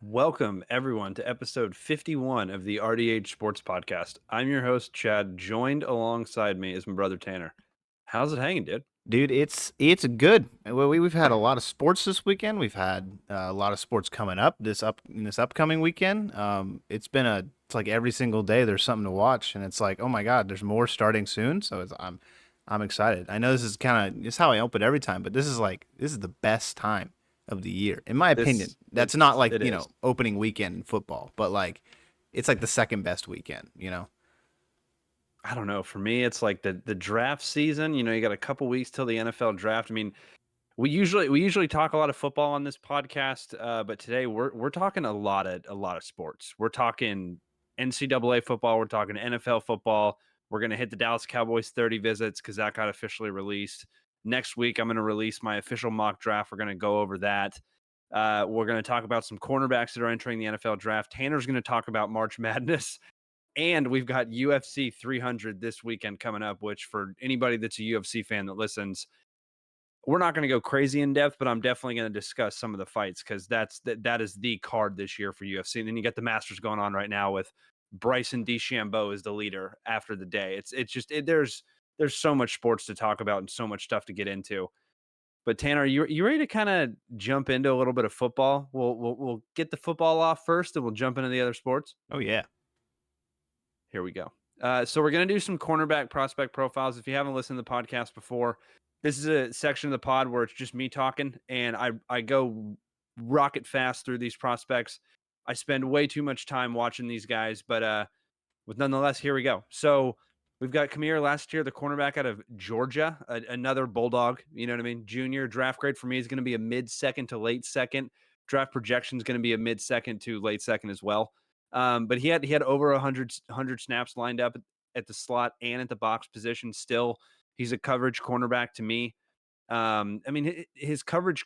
Welcome, everyone, to episode 51 of the RDH Sports Podcast. I'm your host, Chad. Joined alongside me is my brother, Tanner. How's it hanging, dude? Dude, it's good. We've had a lot of sports this weekend. We've had a lot of sports coming up this upcoming weekend. It's like every single day there's something to watch, and it's like, oh my God, there's more starting soon. I'm excited. I know this is kind of it's how I open every time, but this is the best time of the year, in my opinion. This That's not like it is. opening weekend in football, but like it's like the second best weekend. I don't know. For me, it's like the draft season. You got a couple weeks till the NFL draft. I mean, we usually talk a lot of football on this podcast, but today we're talking a lot of sports. We're talking NCAA football. We're talking NFL football. We're gonna hit the Dallas Cowboys 30 visits because that got officially released. Next week, I'm gonna release my official mock draft. We're gonna go over that. We're gonna talk about some cornerbacks that are entering the NFL draft. Tanner's gonna talk about March Madness. And we've got UFC 300 this weekend coming up, which for anybody that's a UFC fan that listens, we're not going to go crazy in depth, but I'm definitely going to discuss some of the fights because that is the card this year for UFC. And then you get the Masters going on right now with Bryson DeChambeau as the leader after the day. There's so much sports to talk about and so much stuff to get into. But Tanner, you ready to kind of jump into a little bit of football? We'll get the football off first, and we'll jump into the other sports. Oh yeah. Here we go. So we're going to do some cornerback prospect profiles. If you haven't listened to the podcast before, this is a section of the pod where it's just me talking, and I go rocket fast through these prospects. I spend way too much time watching these guys, but with nonetheless, here we go. So we've got Kamir last year, the cornerback out of Georgia, another Bulldog. You know what I mean? Junior draft grade for me is going to be a mid second to late second. Draft projection is going to be a mid second to late second as well. But he had over 100 snaps lined up at the slot and at the box position. Still, he's a coverage cornerback to me. I mean, his coverage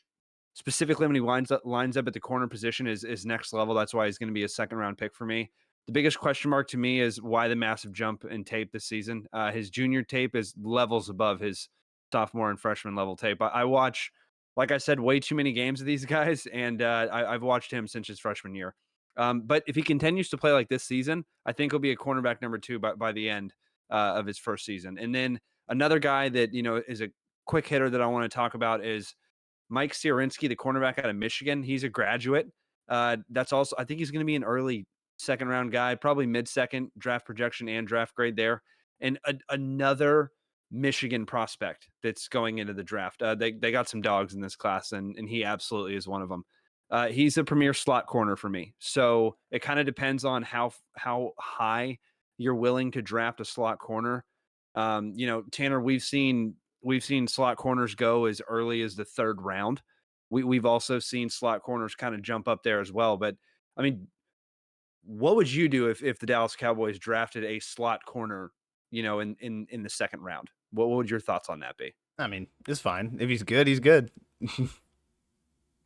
specifically when he lines up at the corner position is next level. That's why he's going to be a second round pick for me. The biggest question mark to me is why the massive jump in tape this season. His junior tape is levels above his sophomore and freshman level tape. I watch, like I said, way too many games of these guys, and I've watched him since his freshman year. But if he continues to play like this season, I think he'll be a cornerback number two by the end of his first season. And then another guy that is a quick hitter that I want to talk about is Mike Sierensky, the cornerback out of Michigan. He's a graduate. That's also, I think he's going to be an early second round guy, probably mid second draft projection and draft grade there. And another Michigan prospect that's going into the draft. They got some dogs in this class, and he absolutely is one of them. He's a premier slot corner for me. So it kind of depends on how high you're willing to draft a slot corner. Tanner, we've seen slot corners go as early as the third round. We've also seen slot corners kind of jump up there as well. But I mean, what would you do if the Dallas Cowboys drafted a slot corner, in the second round? What would your thoughts on that be? I mean, it's fine. If he's good, he's good.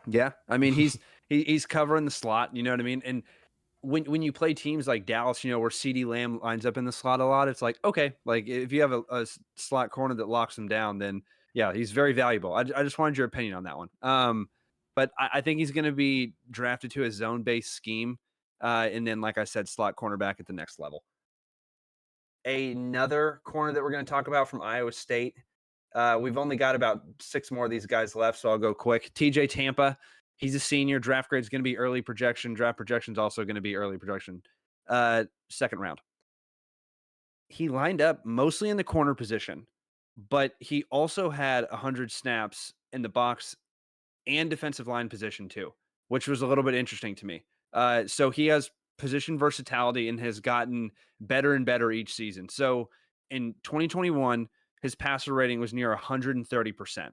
Yeah, I mean he's covering the slot. You know what I mean? And when you play teams like Dallas, where CeeDee Lamb lines up in the slot a lot, it's like, okay, like if you have a slot corner that locks him down, then yeah, he's very valuable. I just wanted your opinion on that one. But I think he's going to be drafted to a zone based scheme, and then like I said, slot cornerback at the next level. Another corner that we're going to talk about from Iowa State. We've only got about six more of these guys left, so I'll go quick. TJ Tampa, he's a senior. Draft grade is going to be early projection. Draft projection is also going to be early projection. Second round. He lined up mostly in the corner position, but he also had 100 snaps in the box and defensive line position too, which was a little bit interesting to me. So he has position versatility and has gotten better and better each season. So in 2021, his passer rating was near 130%,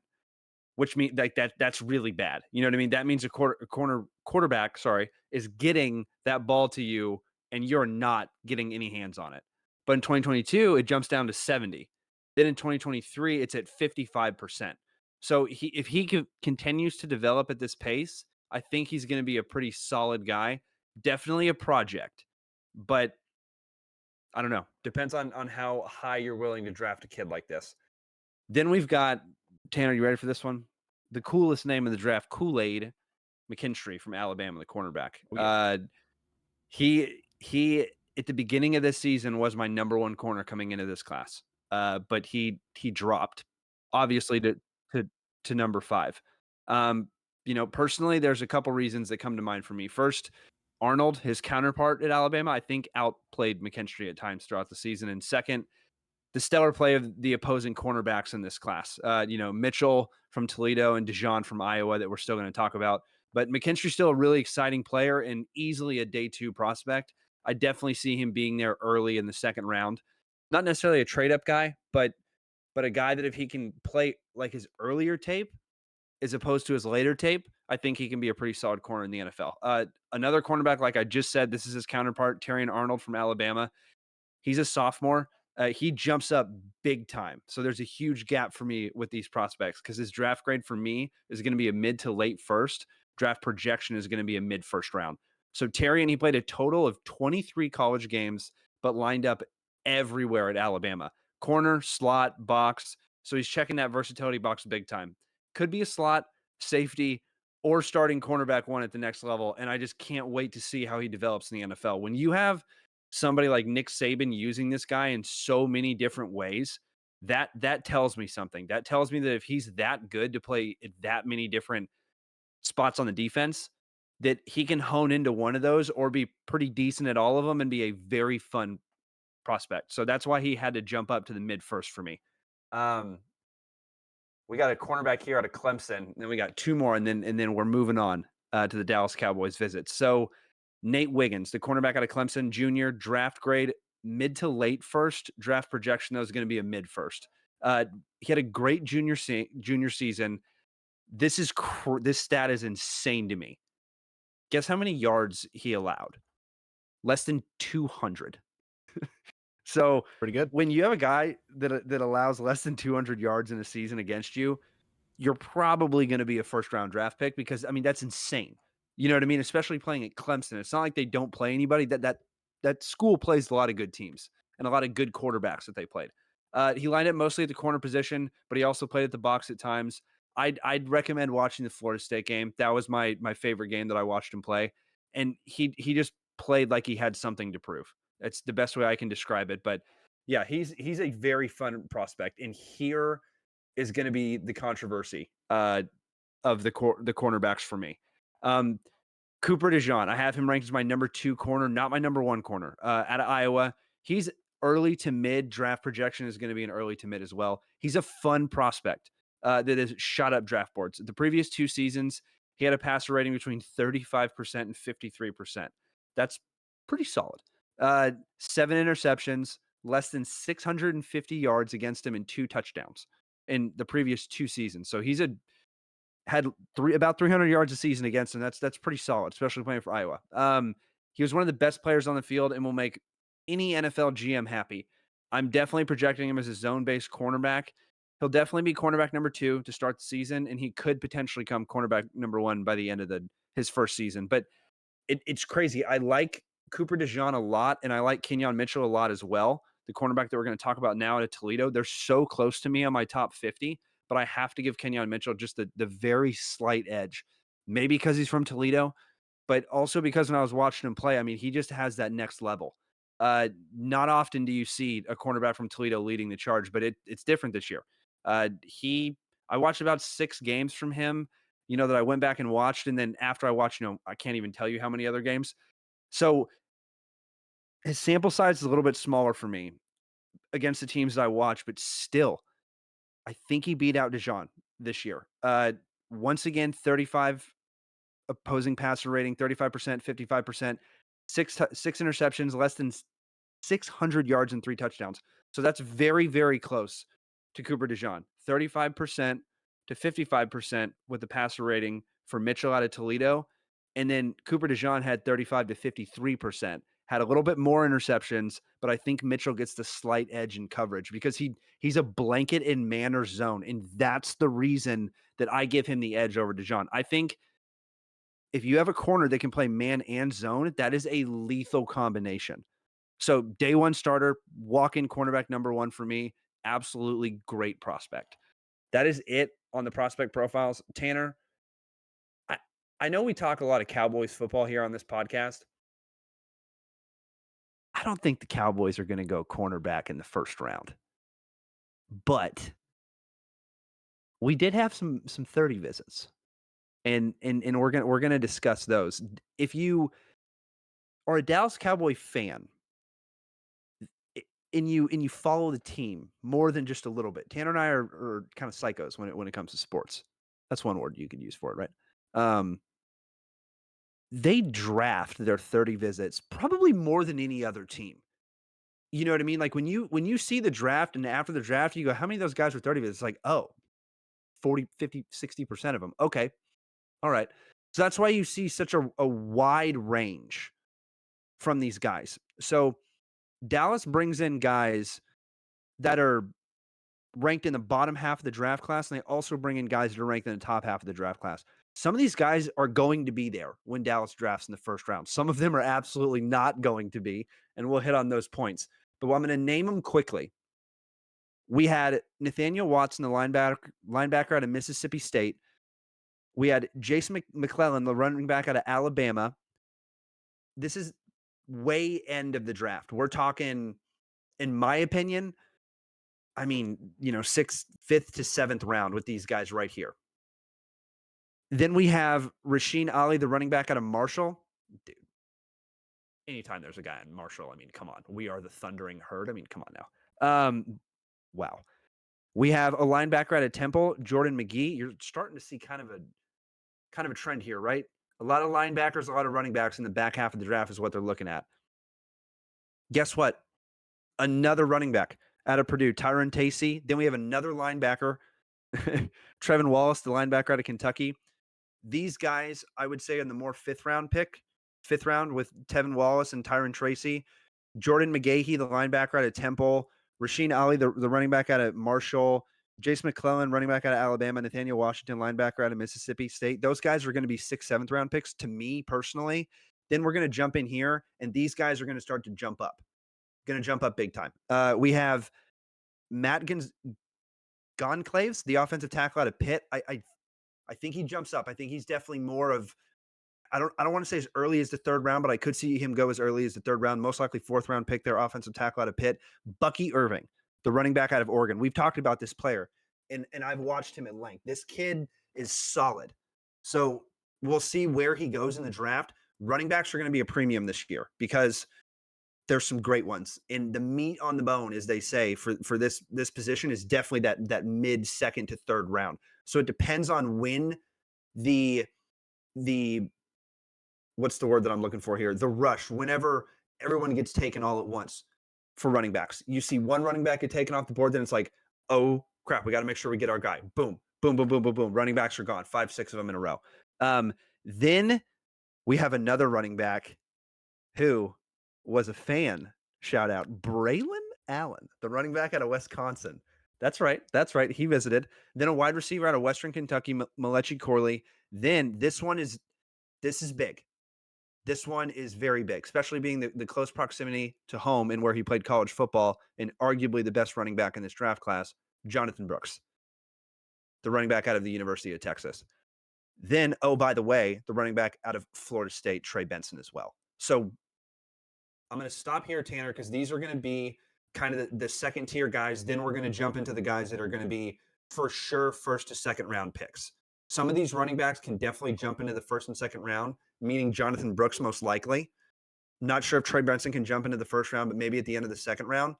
which means like that's really bad. You know what I mean? That means a quarterback, sorry, is getting that ball to you and you're not getting any hands on it. But in 2022, it jumps down to 70. Then in 2023, it's at 55%. So if he continues to develop at this pace, I think he's going to be a pretty solid guy. Definitely a project, but I don't know. Depends on how high you're willing to draft a kid like this. Then we've got Tanner. You ready for this one? The coolest name in the draft, Kool-Aid, McKinstry from Alabama, the cornerback. Oh, yeah. He at the beginning of this season was my number one corner coming into this class. But he dropped obviously to to number 5. Um, personally, there's a couple reasons that come to mind for me. First, Arnold, his counterpart at Alabama, I think outplayed McKinstry at times throughout the season. And second, the stellar play of the opposing cornerbacks in this class. Mitchell from Toledo and Dijon from Iowa that we're still going to talk about. But McKinstry's still a really exciting player and easily a day 2 prospect. I definitely see him being there early in the second round. Not necessarily a trade up guy, but a guy that if he can play like his earlier tape as opposed to his later tape, I think he can be a pretty solid corner in the NFL. Another cornerback, like I just said, this is his counterpart, Terrion Arnold from Alabama. He's a sophomore. He jumps up big time. So there's a huge gap for me with these prospects because his draft grade for me is going to be a mid to late first. Draft projection is going to be a mid first round. So Terry, and he played a total of 23 college games, but lined up everywhere at Alabama. Corner, slot, box. So he's checking that versatility box big time. Could be a slot, safety, or starting cornerback 1 at the next level. And I just can't wait to see how he develops in the NFL. When you have somebody like Nick Saban using this guy in so many different ways, that tells me something. That tells me that if he's that good to play at that many different spots on the defense, that he can hone into one of those or be pretty decent at all of them and be a very fun prospect. So that's why he had to jump up to the mid first for me. Um, we got a cornerback here out of Clemson, and then we got 2 more, and then we're moving on to the Dallas Cowboys visit. So Nate Wiggins, the cornerback out of Clemson, junior, draft grade mid to late first. Draft projection though is going to be a mid first. He had a great junior season. This stat is insane to me. Guess how many yards he allowed? Less than 200. So Pretty good. when you have a guy that allows less than 200 yards in a season against you, you're probably going to be a first round draft pick because I mean that's insane. You know what I mean? Especially playing at Clemson. It's not like they don't play anybody. That school plays a lot of good teams and a lot of good quarterbacks that they played. He lined up mostly at the corner position, but he also played at the box at times. I'd recommend watching the Florida State game. That was my favorite game that I watched him play, and he just played like he had something to prove. That's the best way I can describe it. But yeah, he's a very fun prospect, and here is going to be the controversy of the cornerbacks for me. Um, Cooper DeJean, I have him ranked as my number 2 corner, not my number 1 corner. Out of Iowa, he's early to mid. Draft projection is going to be an early to mid as well. He's a fun prospect that has shot up draft boards. The previous 2 seasons, he had a passer rating between 35% and 53%. That's pretty solid. 7 interceptions, less than 650 yards against him, and 2 touchdowns in the previous 2 seasons. So he's had about 300 yards a season against him. That's pretty solid, especially playing for Iowa. He was one of the best players on the field and will make any NFL GM happy. I'm definitely projecting him as a zone-based cornerback. He'll definitely be cornerback number 2 to start the season, and he could potentially come cornerback number 1 by the end of his first season. But it's crazy. I like Cooper DeJean a lot, and I like Kenyon Mitchell a lot as well. The cornerback that we're going to talk about now at Toledo, they're so close to me on my top 50, but I have to give Kenyon Mitchell just the very slight edge. Maybe because he's from Toledo, but also because when I was watching him play, I mean, he just has that next level. Not often do you see a cornerback from Toledo leading the charge, but it's different this year. I watched about 6 games from him, that I went back and watched, and then after I watched, I can't even tell you how many other games. So his sample size is a little bit smaller for me against the teams that I watch, but still, I think he beat out DeJean this year. Once again, 35 opposing passer rating, 35%, 55%, six interceptions, less than 600 yards and 3 touchdowns. So that's very, very close to Cooper DeJean. 35% to 55% with the passer rating for Mitchell out of Toledo. And then Cooper DeJean had 35 to 53%. Had a little bit more interceptions, but I think Mitchell gets the slight edge in coverage because he's a blanket in man or zone. And that's the reason that I give him the edge over DeJean. I think if you have a corner that can play man and zone, that is a lethal combination. So day 1 starter, walk-in cornerback number 1 for me. Absolutely great prospect. That is it on the prospect profiles. Tanner, I know we talk a lot of Cowboys football here on this podcast. I don't think the Cowboys are going to go cornerback in the first round, but we did have some 30 visits, and we're gonna discuss those. If you are a Dallas Cowboy fan i- and you follow the team more than just a little bit, Tanner and I are kind of psychos when it comes to sports. That's one word you could use for it, right? Um, they draft their 30 visits probably more than any other team. You know what I mean? Like when you see the draft and after the draft, you go, how many of those guys were 30 visits? It's like, oh, 40, 50, 60% of them. Okay. All right. So that's why you see such a wide range from these guys. So Dallas brings in guys that are ranked in the bottom half of the draft class, and they also bring in guys that are ranked in the top half of the draft class. Some of these guys are going to be there when Dallas drafts in the first round. Some of them are absolutely not going to be, and we'll hit on those points. But I'm going to name them quickly. We had Nathaniel Watson, the linebacker out of Mississippi State. We had Jason McClellan, the running back out of Alabama. This is way end of the draft. We're talking, in my opinion, I mean, sixth, fifth to seventh round with these guys right here. Then we have Rasheen Ali, the running back out of Marshall. Dude, anytime there's a guy in Marshall, I mean, come on. We are the Thundering Herd. I mean, come on now. Wow. We have a linebacker out of Temple, Jordan McGee. You're starting to see kind of a trend here, right? A lot of linebackers, a lot of running backs in the back half of the draft is what they're looking at. Guess what? Another running back out of Purdue, Tyron Tacey. Then we have another linebacker, Trevin Wallace, the linebacker out of Kentucky. These guys, I would say, in the more fifth round with Tevin Wallace and Tyron Tracy. Jordan McGahee, the linebacker out of Temple. Rasheen Ali, the running back out of Marshall. Jason McClellan, running back out of Alabama. Nathaniel Washington, linebacker out of Mississippi State. Those guys are going to be 6th, 7th round picks to me personally. Then we're going to jump in here, and these guys are going to start to jump up. Going to jump up big time. We have Matt Gonclaves, the offensive tackle out of Pitt. I think he jumps up. I think he's definitely more of, I don't want to say as early as the 3rd round, but I could see him go as early as the 3rd round, most likely 4th round pick, their offensive tackle out of Pitt. Bucky Irving, the running back out of Oregon. We've talked about this player, and I've watched him at length. This kid is solid. So we'll see where he goes in the draft. Running backs are going to be a premium this year because there's some great ones. And the meat on the bone, as they say, for this position is definitely that mid 2nd to 3rd round. So it depends on when the what's the word that I'm looking for here? The rush, whenever everyone gets taken all at once for running backs. You see one running back get taken off the board, then it's like, oh crap, we got to make sure we get our guy. Boom, boom, boom, boom, boom, boom. Running backs are gone, 5, 6 of them in a row. Then we have another running back who was a fan. Shout out Braylon Allen, the running back out of Wisconsin. That's right. That's right. He visited. Then a wide receiver out of Western Kentucky, Malechi Corley. Then this is big. This one is very big, especially being the close proximity to home and where he played college football, and arguably the best running back in this draft class, Jonathan Brooks, the running back out of the University of Texas. Then, oh, by the way, the running back out of Florida State, Trey Benson, as well. So I'm going to stop here, Tanner, because these are going to be kind of the 2nd tier guys. Then we're going to jump into the guys that are going to be for sure 1st to 2nd round picks. Some of these running backs can definitely jump into the 1st and 2nd round, meaning Jonathan Brooks most likely. Not sure if Trey Benson can jump into the 1st round, but maybe at the end of the 2nd round.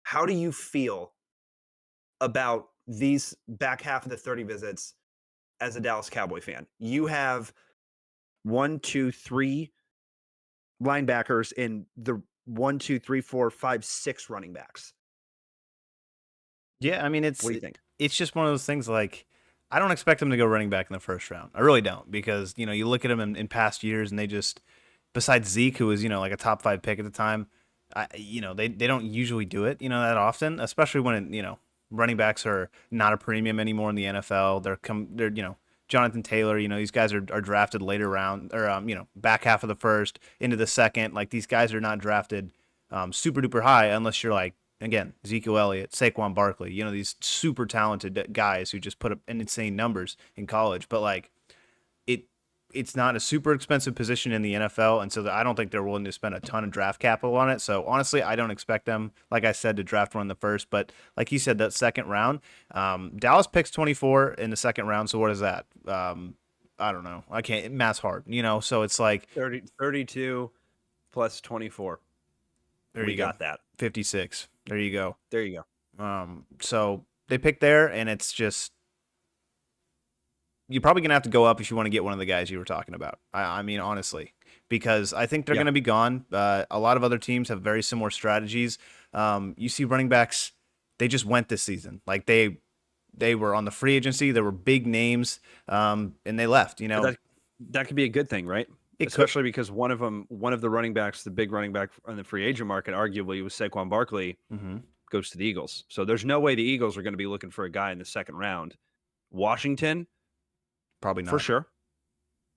How do you feel about these back half of the 30 visits as a Dallas Cowboy fan? You have 1, 2, 3 linebackers in the 1, 2, 3, 4, 5, 6 running backs. Yeah, I mean What do you think? it's just one of those things like I don't expect them to go running back in the 1st round. I really don't because you look at them in past years and they just besides Zeke who was like a top 5 pick at the time, they don't usually do it that often, especially when running backs are not a premium anymore in the NFL. They're Jonathan Taylor, these guys are drafted later round or back half of the 1st into the 2nd. Like these guys are not drafted super duper high unless you're like again, Ezekiel Elliott, Saquon Barkley, these super talented guys who just put up insane numbers in college. But like it's not a super expensive position in the NFL, and so I don't think they're willing to spend a ton of draft capital on it. So honestly, I don't expect them, like I said, to draft one in the first. But like you said, that second round, Dallas picks 24 in the second round. So what is that? I don't know. I can't. Math's hard, you know. So it's like 32 plus 24. there We you go, got that. 56. There you go. There you go. So they pick there, and it's just you're probably gonna have to go up if you want to get one of the guys you were talking about. I mean, honestly, because I think they're Yeah. gonna be gone. A lot of other teams have very similar strategies. You see running backs, they just went this season. Like they were on the free agency. There were big names, and they left. You But know, that could be a good thing, right? it could. Especially because one of the running backs, the big running back on the free agent market, arguably was Saquon Barkley, Mm-hmm. goes to the Eagles. So there's no way the Eagles are going to be looking for a guy in the second round. Washington, Probably for not. sure.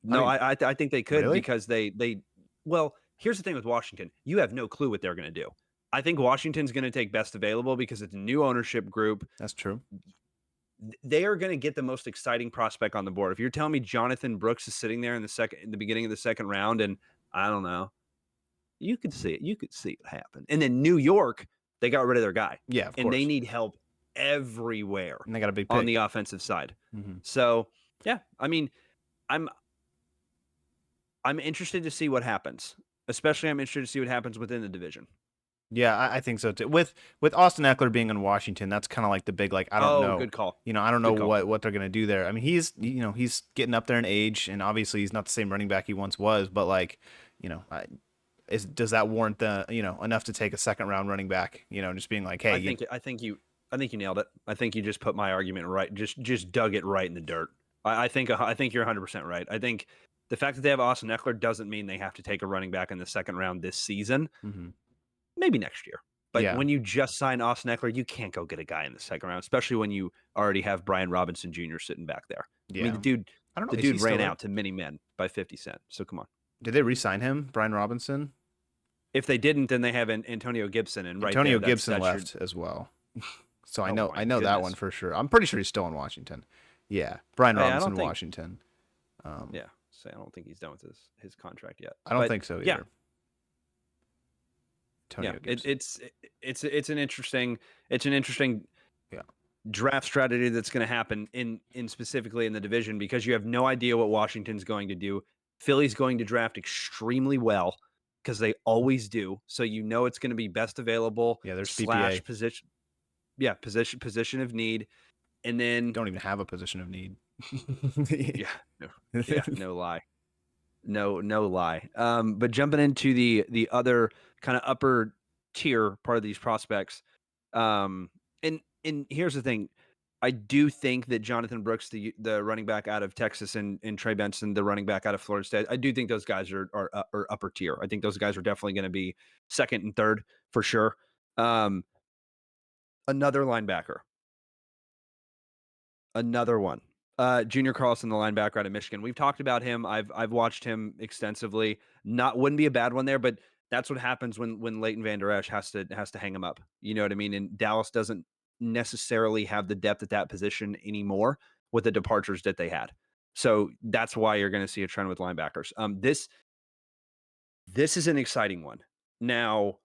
I No, mean, I think they could really? because they well, here's the thing with Washington. You have no clue what they're going to do. I think Washington's going to take best available because it's a new ownership group. That's true. They are going to get the most exciting prospect on the board. If you're telling me Jonathan Brooks is sitting there in the beginning of the second round, and I don't know, you could see it. You could see it happen. And then New York, they got rid of their guy, Yeah, of and they course. need help everywhere And they got a big on pick. the offensive side. Mm-hmm. So yeah, I mean, I'm I'm interested to see what happens. Especially, I'm interested to see what happens within the division. Yeah, I think so too. With Austin Eckler being in Washington, that's kind of like the big like I don't Oh, know. good call. You know, I don't know Good call. what they're gonna do there. I mean, he's getting up there in age, and obviously he's not the same running back he once was. But like, you know, does that warrant the enough to take a second round running back? You know, just being like, hey, I think you nailed it. I think you just put my argument right. Just dug it right in the dirt. I think you're 100% right. I think the fact that they have Austin Eckler doesn't mean they have to take a running back in the second round this season. mm-hmm. Maybe next year. But Yeah, when you just sign Austin Eckler, you can't go get a guy in the second round, especially when you already have Brian Robinson Jr. sitting back there. I mean, yeah. I don't know. the Is he dude still ran there? out to many men by 50 Cent. So come on. Did they re-sign him, Brian Robinson? If they didn't, then they have Antonio Gibson, and right Antonio there, Gibson that's your. left as well. So I Oh know my I know that one goodness. for sure. I'm pretty sure he's still in Washington. Yeah, Brian Hey, I Robinson, don't think. Washington. Um, Yeah, say I don't think he's done with his contract yet. I don't But think so yeah, either. yeah, Antonio Gibson. it's an interesting Yeah. draft strategy that's going to happen in specifically in the division because you have no idea what Washington's going to do. Philly's going to draft extremely well because they always do. So you know it's going to be best available Yeah, there's BPA. slash position. Yeah, position of need, and then Don't even have a position of need. yeah, no, yeah, no lie. No lie. But jumping into the other kind of upper tier part of these prospects, and here's the thing, I do think that Jonathan Brooks, the running back out of Texas, and Trey Benson, the running back out of Florida State, I do think those guys are upper tier. I think those guys are definitely going to be second and third for sure. Um, another linebacker. Another one. Junior Carlson, the linebacker out of Michigan. We've talked about him. I've watched him extensively. Wouldn't be a bad one there, but that's what happens when Leighton Vander Esch has to hang him up. You know what I mean? And Dallas doesn't necessarily have the depth at that position anymore with the departures that they had. So that's why you're going to see a trend with linebackers. This is an exciting one. Now,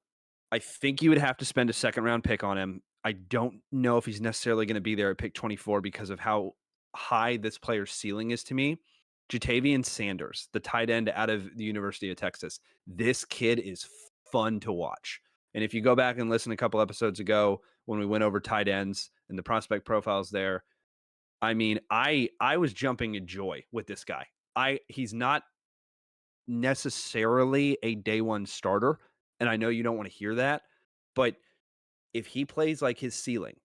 I think you would have to spend a second round pick on him. I don't know if he's necessarily going to be there at pick 24 because of how high this player's ceiling is to me. Jatavian Sanders, the tight end out of the University of Texas. This kid is fun to watch. And if you go back and listen a couple episodes ago when we went over tight ends and the prospect profiles there, I mean, I was jumping in joy with this guy. He's not necessarily a day one starter, and I know you don't want to hear that, but if he plays like his ceiling,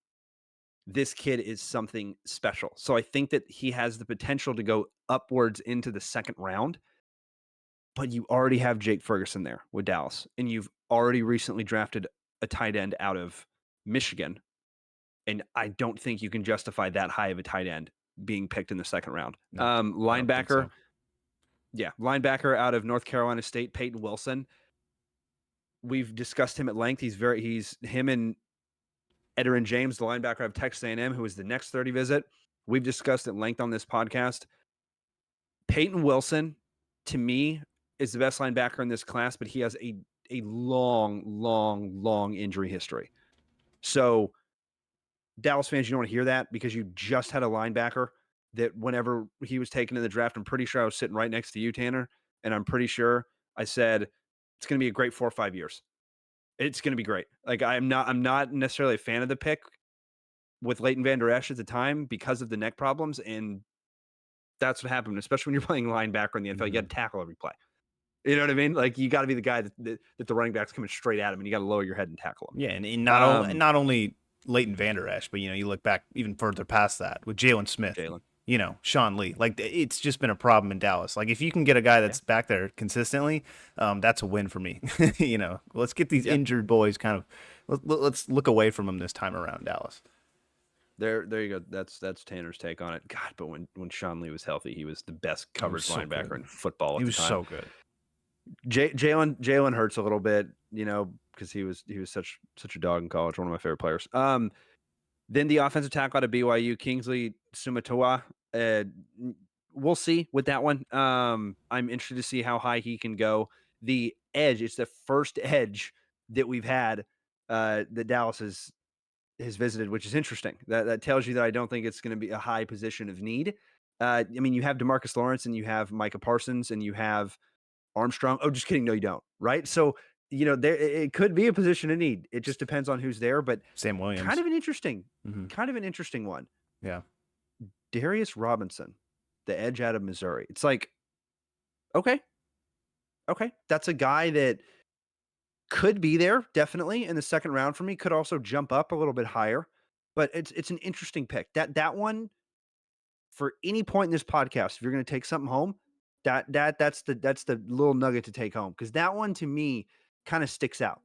this kid is something special. So I think that he has the potential to go upwards into the second round, but you already have Jake Ferguson there with Dallas, and you've already recently drafted a tight end out of Michigan. And I don't think you can justify that high of a tight end being picked in the second round. No, I don't think Linebacker, so. yeah, linebacker out of North Carolina State, Peyton Wilson. We've discussed him at length. He's him and Ederin James, the linebacker of Texas A&M, who is the next 30 visit. We've discussed at length on this podcast. Peyton Wilson, to me, is the best linebacker in this class, but he has a long, long, long injury history. So Dallas fans, you don't want to hear that because you just had a linebacker that whenever he was taken in the draft, I'm pretty sure I was sitting right next to you, Tanner, and I'm pretty sure I said it's going to be a great 4 or 5 years. It's going to be great. Like I'm not necessarily a fan of the pick with Leighton Vander Esch at the time because of the neck problems, and that's what happened. Especially when you're playing linebacker in the NFL, you got to tackle every play. You know what I mean? Like you got to be the guy that the running back's coming straight at him, and you got to lower your head and tackle him. Yeah, and Um, not only Leighton Vander Esch, but you look back even further past that with Jalen Smith, Jalen, Sean Lee. Like it's just been a problem in Dallas. Like if you can get a guy yeah, that's back there consistently, that's a win for me. Let's get these yeah. injured boys kind of let's look away from them this time around, Dallas. There you go. That's Tanner's take on it. God, but when Sean Lee was healthy, he was the best He was coverage so linebacker good. in football He at the was time. so good. Jalen hurts a little bit, because he was such a dog in college. One of my favorite players. Then the offensive tackle out of BYU, Kingsley Sumatoa. We'll see with that one. I'm interested to see how high he can go. The edge, it's the first edge that we've had that Dallas has visited, which is interesting. That tells you that I don't think it's going to be a high position of need. I mean, you have DeMarcus Lawrence and you have Micah Parsons and you have Armstrong. Oh, just kidding. No, you don't. Right. So, there it could be a position of need. It just depends on who's there, but Sam kind Williams. of an interesting, Hmm. kind of an interesting one. Yeah. Darius Robinson, the edge out of Missouri. It's like, okay, okay. That's a guy that could be there definitely in the second round for me. Could also jump up a little bit higher, but it's an interesting pick. That one for any point in this podcast, if you're going to take something home, that's the little nugget to take home because that one to me kind of sticks out.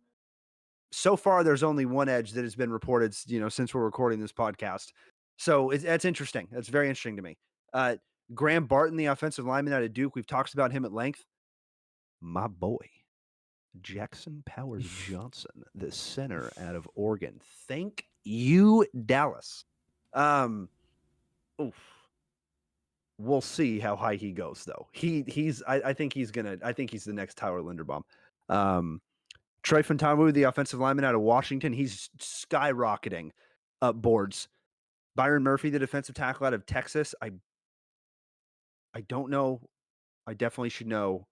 So far, there's only one edge that has been reported, since we're recording this podcast. So that's interesting. That's very interesting to me. Uh, Graham Barton, the offensive lineman out of Duke, we've talked about him at length. My boy, Jackson Powers Johnson, the center out of Oregon. Thank you, Dallas. Um, oof. We'll see how high he goes, though. I think he's the next Tyler Linderbaum. Trey Fontamu, the offensive lineman out of Washington, he's skyrocketing up boards. Byron Murphy, the defensive tackle out of Texas. I don't know. I definitely should know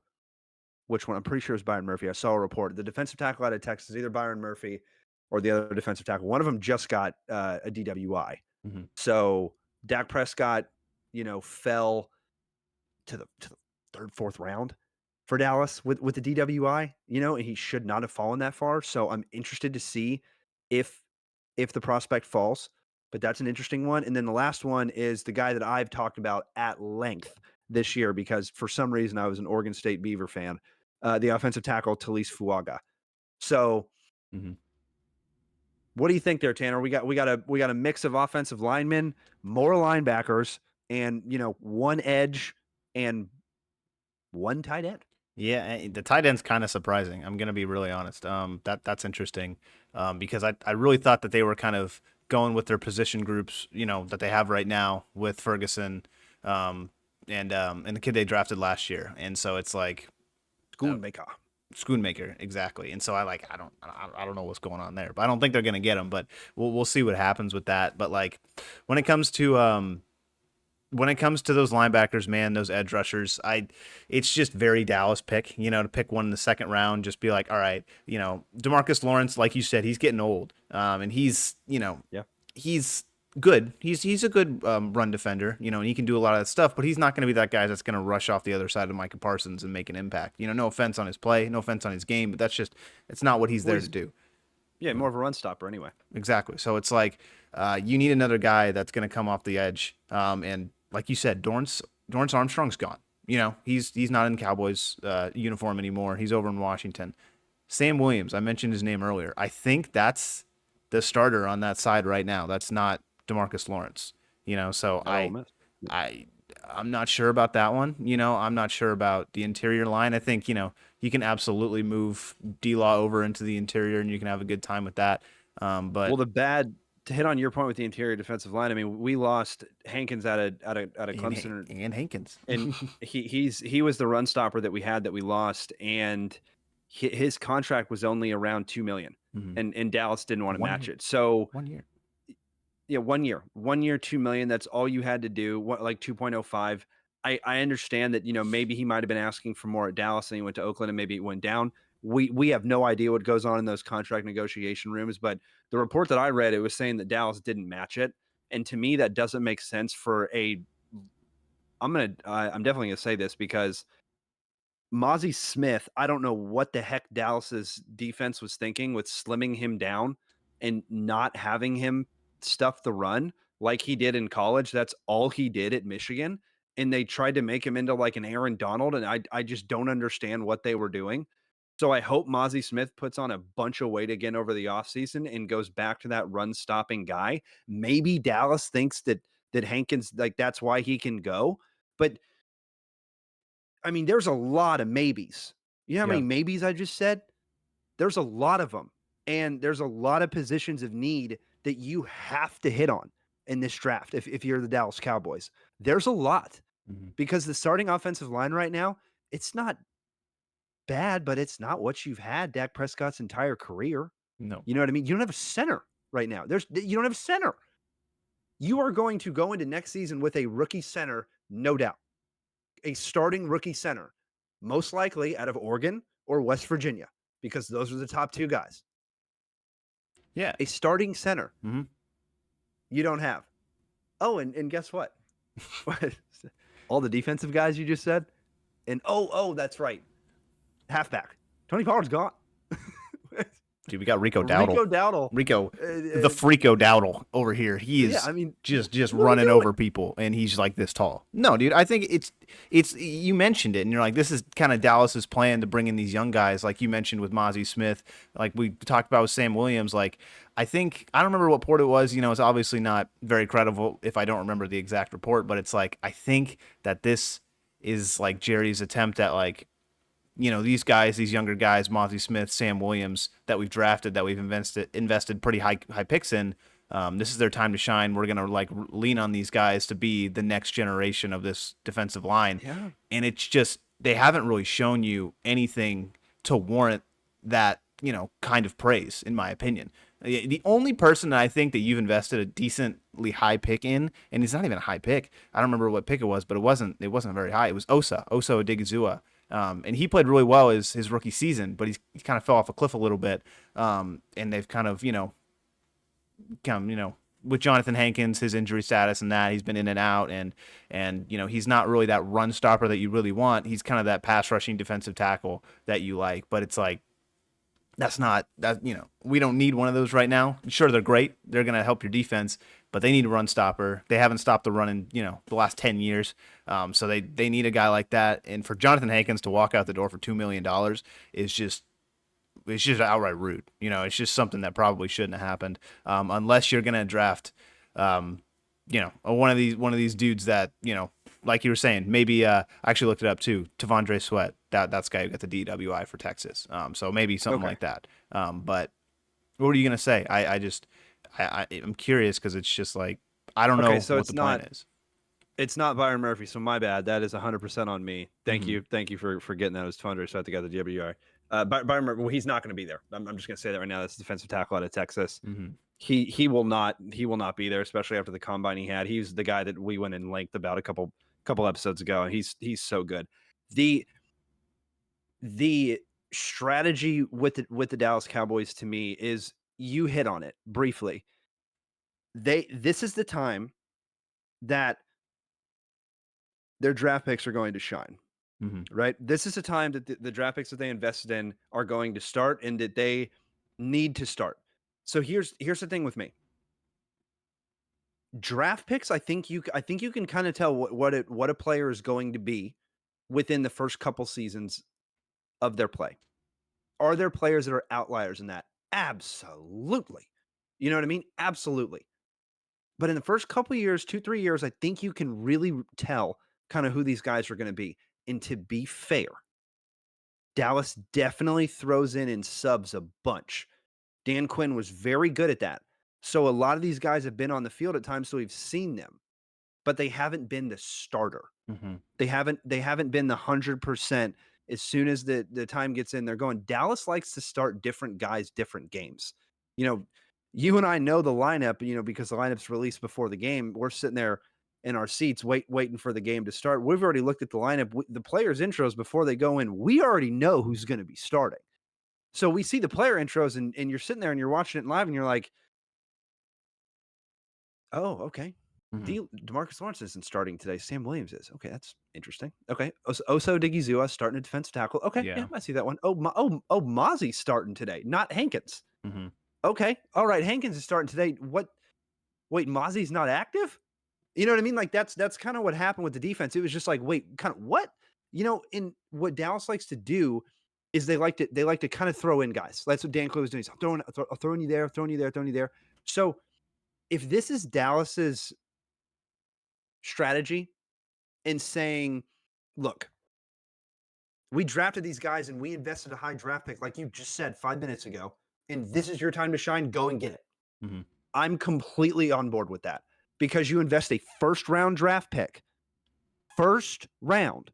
which one. I'm pretty sure it's Byron Murphy. I saw a report. The defensive tackle out of Texas, either Byron Murphy or the other defensive tackle. One of them just got a DWI. Mm-hmm. So Dak Prescott, fell to the third, fourth round for Dallas with the DWI, and he should not have fallen that far. So I'm interested to see if the prospect falls, but that's an interesting one. And then the last one is the guy that I've talked about at length this year because for some reason I was an Oregon State Beaver fan, the offensive tackle Talise Fuaga. So Mm-hmm. what do you think there, Tanner? We got a mix of offensive linemen, more linebackers, and one edge and one tight end. Yeah, the tight end's kind of surprising. I'm gonna be really honest. That's interesting, because I really thought that they were kind of going with their position groups, that they have right now with Ferguson, um, and the kid they drafted last year, and so it's like uh, Schoonmaker. Schoonmaker exactly. And so I don't know what's going on there, but I don't think they're gonna get him. But we'll see what happens with that. But like when it comes to those linebackers, man, those edge rushers, it's just very Dallas pick, to pick one in the second round, just be like, all right, DeMarcus Lawrence, like you said, he's getting old, and Yeah. he's good. He's a good run defender, and he can do a lot of that stuff, but he's not going to be that guy that's going to rush off the other side of Micah Parsons and make an impact. No offense on his play, no offense on his game, but it's not what he's Well, there to do. yeah, more of a run stopper anyway. Exactly. So it's like you need another guy that's going to come off the edge. And like you said, Dorrance Armstrong's gone. He's not in Cowboys uniform anymore. He's over in Washington. Sam Williams, I mentioned his name earlier. I think that's the starter on that side right now. That's not DeMarcus Lawrence. So At Ole Miss. I I'm not sure about that one. I'm not sure about the interior line. I think, you can absolutely move D-Law over into the interior and you can have a good time with that. But Well, to hit on your point with the interior defensive line, I mean, we lost Hankins out of Clemson, And Hankins. and he was the run stopper that we had that we lost, and his contract was only around 2 million, Mhm. and Dallas didn't want to One match year. it. So 1 year. yeah, 1 year, 2 million. That's all you had to do. What, like 2.05. I understand that, maybe he might have been asking for more at Dallas and he went to Oakland and maybe it went down. We have no idea what goes on in those contract negotiation rooms, but the report that I read, it was saying that Dallas didn't match it. And to me, that doesn't make sense for I'm definitely gonna say this because Mozzie Smith, I don't know what the heck Dallas's defense was thinking with slimming him down and not having him stuff the run like he did in college. That's all he did at Michigan. And they tried to make him into like an Aaron Donald. And I just don't understand what they were doing. So I hope Mozzie Smith puts on a bunch of weight again over the offseason and goes back to that run stopping guy. Maybe Dallas thinks that Hankins, like, that's why he can go. But I mean, there's a lot of maybes. You know how many Yeah. maybes I just said? There's a lot of them. And there's a lot of positions of need that you have to hit on in this draft if you're the Dallas Cowboys. There's a lot Mhm. because the starting offensive line right now, it's not bad, but it's not what you've had Dak Prescott's entire career. No. You know what I mean? You don't have a center right now. You don't have a center. You are going to go into next season with a rookie center, no doubt. A starting rookie center, most likely out of Oregon or West Virginia, because those are the top two guys. Yeah. A starting center Mhm. you don't have. Oh, and guess what? All the defensive guys you just said, and that's right, halfback. Tony Pollard's gone. Dude, we got Rico Dowdle. Rico Dowdle. Rico, the Freako Dowdle over here. He Yeah, is I mean, just what are we running doing? over people, and he's like this tall. No, dude, I think it's you mentioned it, and you're like, this is kind of Dallas's plan to bring in these young guys, like you mentioned with Mozzie Smith, like we talked about with Sam Williams. Like, I don't remember what port it was. It's obviously not very credible if I don't remember the exact report, but it's like I think that this is like Jerry's attempt at like these guys, these younger guys, Mozzie Smith, Sam Williams, that we've drafted, that we've invested pretty high picks in. This is their time to shine. We're gonna like lean on these guys to be the next generation of this defensive line, Yeah. and it's just they haven't really shown you anything to warrant that kind of praise, in my opinion. The only person that I think that you've invested a decently high pick in, and it's not even a high pick. I don't remember what pick it was, but it wasn't very high. It was Osa Odigizua. And he played really well his rookie season, but he kind of fell off a cliff a little bit. And they've kind of, with Jonathan Hankins, his injury status and that, he's been in and out, and he's not really that run stopper that you really want. He's kind of that pass rushing defensive tackle that you like, but it's like that's not that we don't need one of those right now. Sure, they're great. They're going to help your defense, but they need a run stopper. They haven't stopped the run in the last 10 years. So they need a guy like that. And for Jonathan Hankins to walk out the door for $2 million is just outright rude. It's just something that probably shouldn't have happened unless you're going to draft one of these dudes that like you were saying, maybe I actually looked it up too. Tavondre Sweat, that's the guy who got the DWI for Texas. So maybe something like that. But what were you gonna say? I'm curious because it's just like I don't Okay, know so what the plan is. it's not Byron Murphy, so my bad. That is 100% on me. Thank Mhm. you, thank you for getting that. It was 200, so I think I got the WR. Byron Murphy, well, he's not going to be there. I'm just going to say that right now. That's defensive tackle out of Texas. Mhm. He will not be there, especially after the combine he had. He's the guy that we went in length about a couple episodes ago, and he's so good. The the strategy with the Dallas Cowboys to me is you hit on it briefly. This is the time that their draft picks are going to shine. Mhm. Right? This is the time that the draft picks that they invested in are going to start and that they need to start. So here's the thing with me. Draft picks, I think you can kind of tell what a player is going to be within the first couple seasons of their play. Are there players that are outliers in that? Absolutely. You know what I mean? Absolutely. But in the first couple years, 2 3 years, I think you can really tell kind of who these guys are going to be. And to be fair, Dallas definitely throws in subs a bunch. Dan Quinn was very good at that. So a lot of these guys have been on the field at times, so we've seen them, but they haven't been the starter. Mm-hmm. They haven't been the 100%. As soon as the time gets in, they're going. Dallas likes to start different guys, different games. You know, you and I know the lineup, because the lineup's released before the game. We're sitting there in our seats waiting for the game to start. We've already looked at the lineup. The players' intros before they go in. We already know who's going to be starting. So we see the player intros, and you're sitting there and you're watching it live, and you're like, oh, okay. Mm-hmm. DeMarcus Lawrence isn't starting today. Sam Williams is. Okay, that's interesting. Okay, Oso Digizua starting at defensive tackle. Okay, yeah, Yeah. I see that one. Mozzie's starting today, not Hankins. Mm-hmm. Okay, all right, Hankins is starting today. What? Wait, Mozzie's not active? You know what I mean? Like that's kind of what happened with the defense. It was just like, wait, kind of what? In what Dallas likes to do is they like to kind of throw in guys. That's what Dan Quinn was doing. He's throwing you there, throwing you there, throwing you there. So if this is Dallas's strategy in saying, look, we drafted these guys and we invested a high draft pick, like you just said 5 minutes ago, and this is your time to shine, go and get it. Mm-hmm. I'm completely on board with that because you invest a first-round draft pick, first round,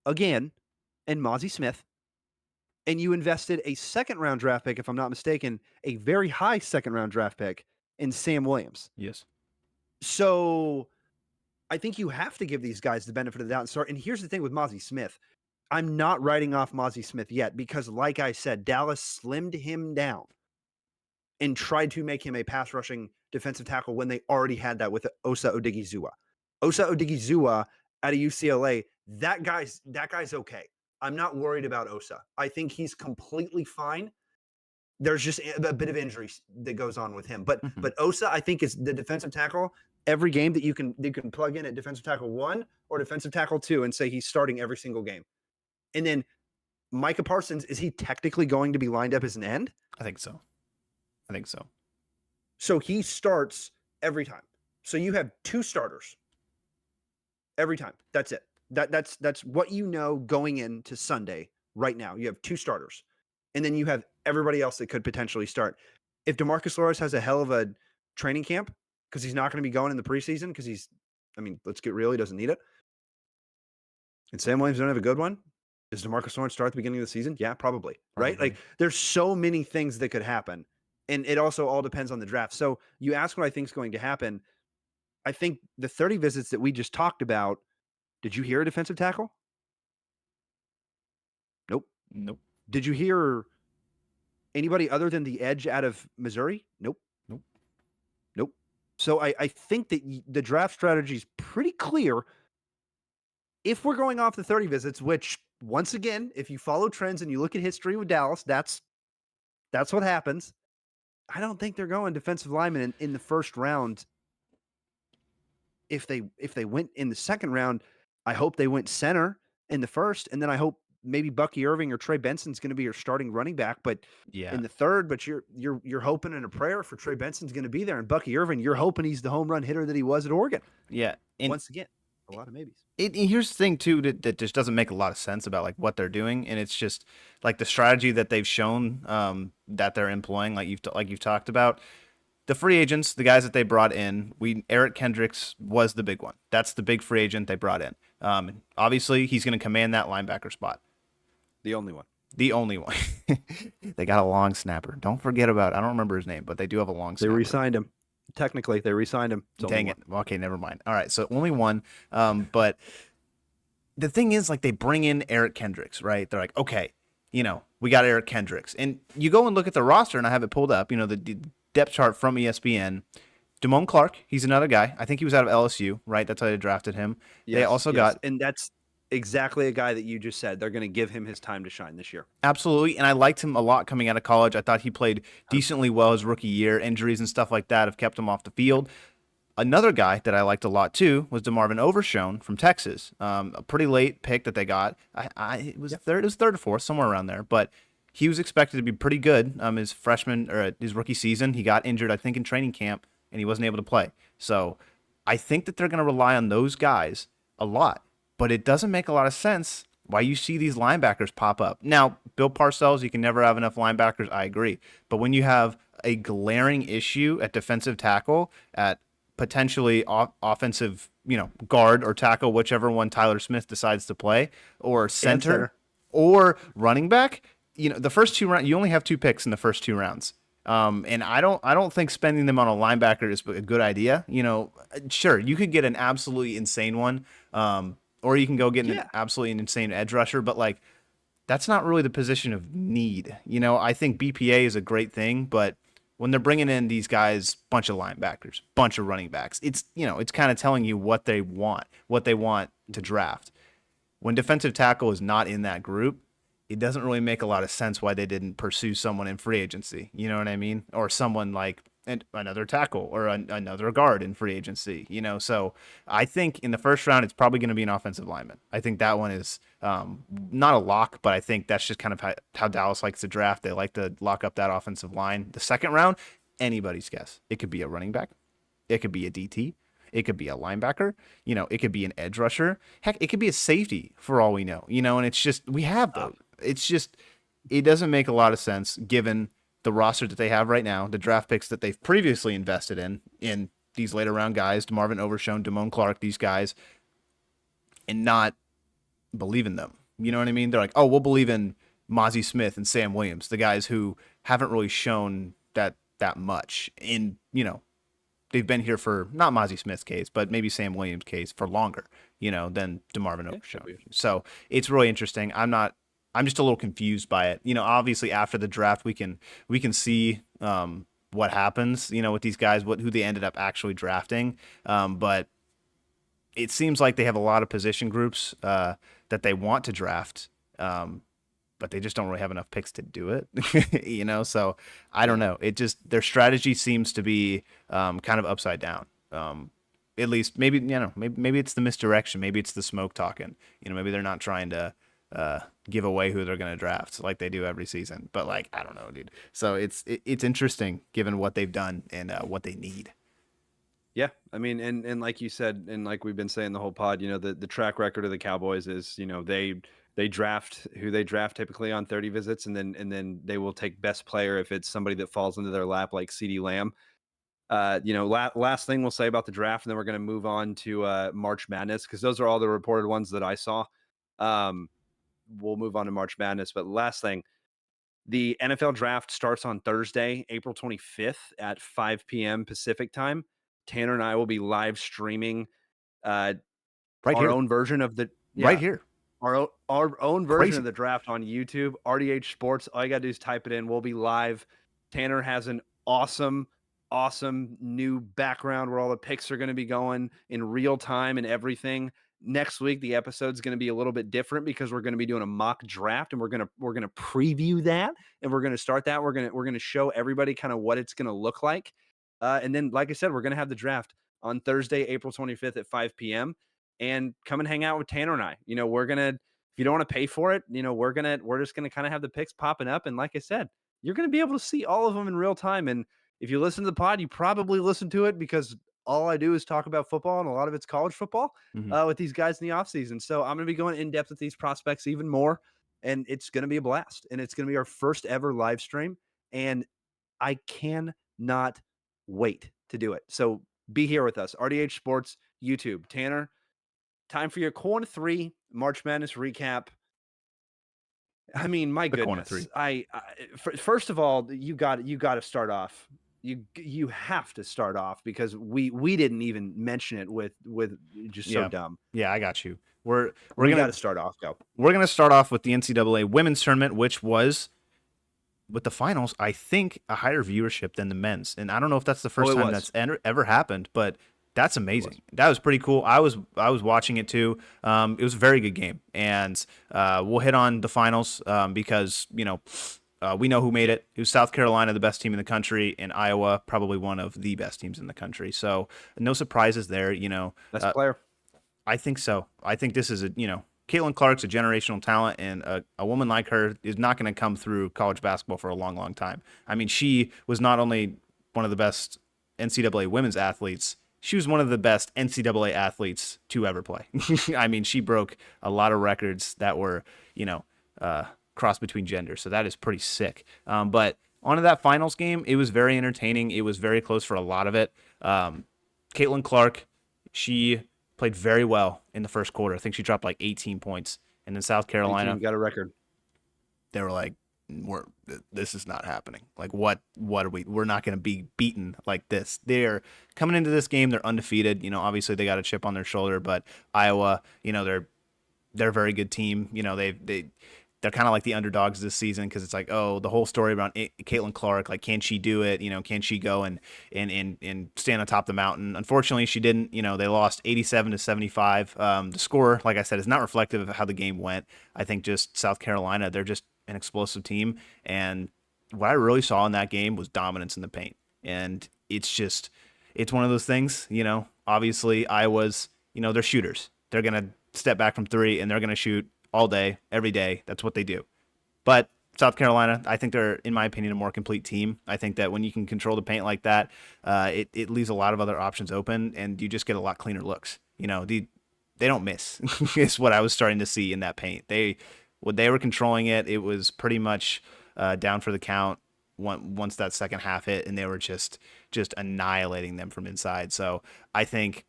again, in Mozzie Smith, and you invested a second-round draft pick, if I'm not mistaken, a very high second-round draft pick in Sam Williams. Yes. So I think you have to give these guys the benefit of the doubt and start. And here's the thing with Mozzie Smith. I'm not writing off Mozzie Smith yet because, like I said, Dallas slimmed him down and tried to make him a pass rushing defensive tackle when they already had that with Osa Odigizua. Osa Odigizua out of UCLA, that guy's okay. I'm not worried about Osa. I think he's completely fine. There's just a bit of injury that goes on with him. But Osa, I think, is the defensive tackle every game that you can plug in at defensive tackle 1 or defensive tackle 2 and say he's starting every single game. And then Micah Parsons, is he technically going to be lined up as an end? I think so. So he starts every time. So you have 2 starters every time. That's it. That's what you know going into Sunday right now. You have 2 starters. And then you have everybody else that could potentially start. If DeMarcus Lawrence has a hell of a training camp, because he's not going to be going in the preseason, because let's get real, he doesn't need it. And Sam Williams don't have a good one. Does DeMarcus Lawrence start at the beginning of the season? Yeah, probably. Right? Like, there's so many things that could happen. And it also all depends on the draft. So you ask what I think is going to happen. I think the 30 visits that we just talked about, did you hear a defensive tackle? Nope. Did you hear anybody other than the edge out of Missouri? Nope. So I think that the draft strategy is pretty clear. If we're going off the 30 visits, which, once again, if you follow trends and you look at history with Dallas, that's what happens. I don't think they're going defensive lineman in the first round. If they went in the second round, I hope they went center in the first, and then I hope maybe Bucky Irving or Trey Benson's going to be your starting running back, but in the third. But you're hoping in a prayer for Trey Benson's going to be there, and Bucky Irving, you're hoping he's the home run hitter that he was at Oregon. Yeah, and once again, a lot of maybes. Here's the thing too that just doesn't make a lot of sense about like what they're doing, and it's just like the strategy that they've shown that they're employing, like you've talked about. The free agents, the guys that they brought in, Eric Kendricks was the big one. That's the big free agent they brought in. Obviously, he's going to command that linebacker spot. The only one. They got a long snapper. Don't forget about. I don't remember his name, but they do have a long snapper. They re-signed him. Technically, they re-signed him. Dang it. Okay, never mind. All right, so only one. But the thing is, like, they bring in Eric Kendricks, right? They're like, okay, we got Eric Kendricks, and you go and look at the roster, and I have it pulled up. The depth chart from ESPN. Damone Clark, he's another guy. I think he was out of LSU, right? That's how they drafted him. Yes, they also got, and that's exactly a guy that you just said. They're going to give him his time to shine this year. Absolutely, and I liked him a lot coming out of college. I thought he played decently well his rookie year. Injuries and stuff like that have kept him off the field. Another guy that I liked a lot too was DeMarvin Overshone from Texas. A pretty late pick that they got. It was third or fourth, somewhere around there, but he was expected to be pretty good. His freshman or his rookie season, he got injured, I think, in training camp, and he wasn't able to play. So I think that they're going to rely on those guys a lot, but it doesn't make a lot of sense why you see these linebackers pop up. Now, Bill Parcells, you can never have enough linebackers. I agree. But when you have a glaring issue at defensive tackle, at potentially offensive, guard or tackle, whichever one Tyler Smith decides to play, or And center, center. or running back, the first 2 rounds, you only have 2 picks in the first 2 rounds. And I don't think spending them on a linebacker is a good idea. Sure, you could get an absolutely insane one, or you can go get an Yeah. absolutely insane edge rusher, but like that's not really the position of need. I think BPA is a great thing, but when they're bringing in these guys, bunch of linebackers, bunch of running backs, it's kind of telling you what they want to draft. When defensive tackle is not in that group, it doesn't really make a lot of sense why they didn't pursue someone in free agency. You know what I mean? Or someone like another tackle or another guard in free agency. So I think in the first round, it's probably going to be an offensive lineman. I think that one is not a lock, but I think that's just kind of how Dallas likes to draft. They like to lock up that offensive line. The second round, anybody's guess. It could be a running back. It could be a DT. It could be a linebacker. It could be an edge rusher. Heck, it could be a safety for all we know. And it's just we have those. It's just it doesn't make a lot of sense given the roster that they have right now, the draft picks that they've previously invested in these later round guys, DeMarvin Overshown, Damone Clark, these guys, and not believe in them. You know what I mean? They're like, oh, we'll believe in Mozzie Smith and Sam Williams, the guys who haven't really shown that much they've been here for not Mozzie Smith's case, but maybe Sam Williams' case for longer, than DeMarvin Yeah, Overshown. So it's really interesting. I'm just a little confused by it. Obviously after the draft, we can see what happens, with these guys, who they ended up actually drafting. But it seems like they have a lot of position groups that they want to draft. But they just don't really have enough picks to do it, So I don't yeah. know. It just their strategy seems to be kind of upside down. At least maybe it's the misdirection. Maybe it's the smoke talking. Maybe they're not trying to give away who they're going to draft like they do every season. But like I don't know, dude. So it's interesting given what they've done and what they need. Yeah, I mean, and like you said, and like we've been saying the whole pod, the track record of the Cowboys is, they draft who they draft typically on 30 visits, and then they will take best player if it's somebody that falls into their lap, like CeeDee Lamb. Last thing we'll say about the draft, and then we're going to move on to March Madness because those are all the reported ones that I saw. Um, we'll move on to March Madness, but last thing, the NFL draft starts on Thursday, April 25th at 5 p.m. Pacific time. Tanner and I will be live streaming uh, Right our here. own version of the Right yeah here. our own version of Crazy. the draft on YouTube, RDH Sports. All you gotta do is type it in. We'll be live. Tanner has an awesome new background where all the picks are going to be going in real time and everything. Next week, the episode's going to be a little bit different because we're going to be doing a mock draft, and we're gonna preview that, and we're going to start that. We're gonna show everybody kind of what it's going to look like, and then, like I said, we're going to have the draft on Thursday, April 25th at 5 p.m. And come and hang out with Tanner and I. We're gonna, if you don't want to pay for it, we're just gonna kind of have the picks popping up, and like I said, you're gonna be able to see all of them in real time. And if you listen to the pod, you probably listen to it because all I do is talk about football, and a lot of it's college football Mm-hmm. with these guys in the offseason. So I'm going to be going in depth with these prospects even more, and it's going to be a blast. And it's going to be our first ever live stream, and I cannot wait to do it. So be here with us. RDH Sports YouTube. Tanner, time for your corner three March Madness recap. I mean, my The corner goodness. three. First of all, you got to start off. You have to start off because we didn't even mention it with just so Yeah. dumb. Yeah, I got you. We're We got gonna to start off. Go. we're gonna start off with the NCAA women's tournament, which was with the finals, I think a higher viewership than the men's, and I don't know if that's the Oh, first it time was. that's ever happened, but that's It was. amazing. That was pretty cool. I was watching it too. It was a very good game, and we'll hit on the finals because we know who made it. It was South Carolina, the best team in the country, and Iowa, probably one of the best teams in the country. So no surprises there. Best player. I think so. I think this is Caitlin Clark's a generational talent, and a woman like her is not going to come through college basketball for a long, long time. I mean, she was not only one of the best NCAA women's athletes she was one of the best NCAA athletes to ever play. I mean, she broke a lot of records that were, you know, uh, cross between genders. So that is pretty sick. But onto that finals game, it was very entertaining. It was very close for a lot of it. Caitlin Clark, she played very well in the first quarter. I think she dropped like 18 points. And then South 18 Carolina, got a record. they were like, we're this is not happening. Like what are we're not going to be beaten like this. They're coming into this game, they're undefeated. You know, obviously they got a chip on their shoulder, but Iowa, you know, they're a very good team. You know, they're kind of like the underdogs this season because it's like, oh, the whole story around Caitlin Clark, like, can she do it? You know, can she go and stand on top of the mountain? Unfortunately, she didn't. You know, they lost 87-75. The score, like I said, is not reflective of how the game went. I think just South Carolina, they're just an explosive team, and what I really saw in that game was dominance in the paint, and it's one of those things. You know, obviously Iowa's, you know, they're shooters. They're gonna step back from three and they're gonna shoot all day, every day. That's what they do. But South Carolina, I think they're, in my opinion, a more complete team. I think that when you can control the paint like that, it leaves a lot of other options open, and you just get a lot cleaner looks. You know, they don't miss. Is what I was starting to see in that paint. When they were controlling it, it was pretty much down for the count once that second half hit, and they were just annihilating them from inside. So I think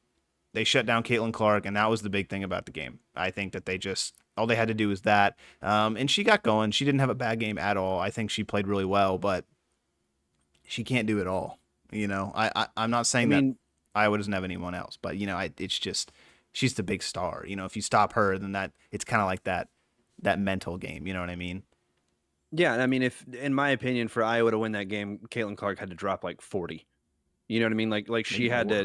they shut down Caitlin Clark, and that was the big thing about the game. I think that they just all they had to do was that, and she got going. She didn't have a bad game at all. I think she played really well, but she can't do it all. You know, I'm not I saying that mean, Iowa doesn't have anyone else, but you know, it's just she's the big star. You know, if you stop her, then that it's kind of like that mental game. You know what I mean? yeah, I mean, if in my opinion, for Iowa to win that game, Caitlin Clark had to drop like 40. You know what I mean? Like Maybe more.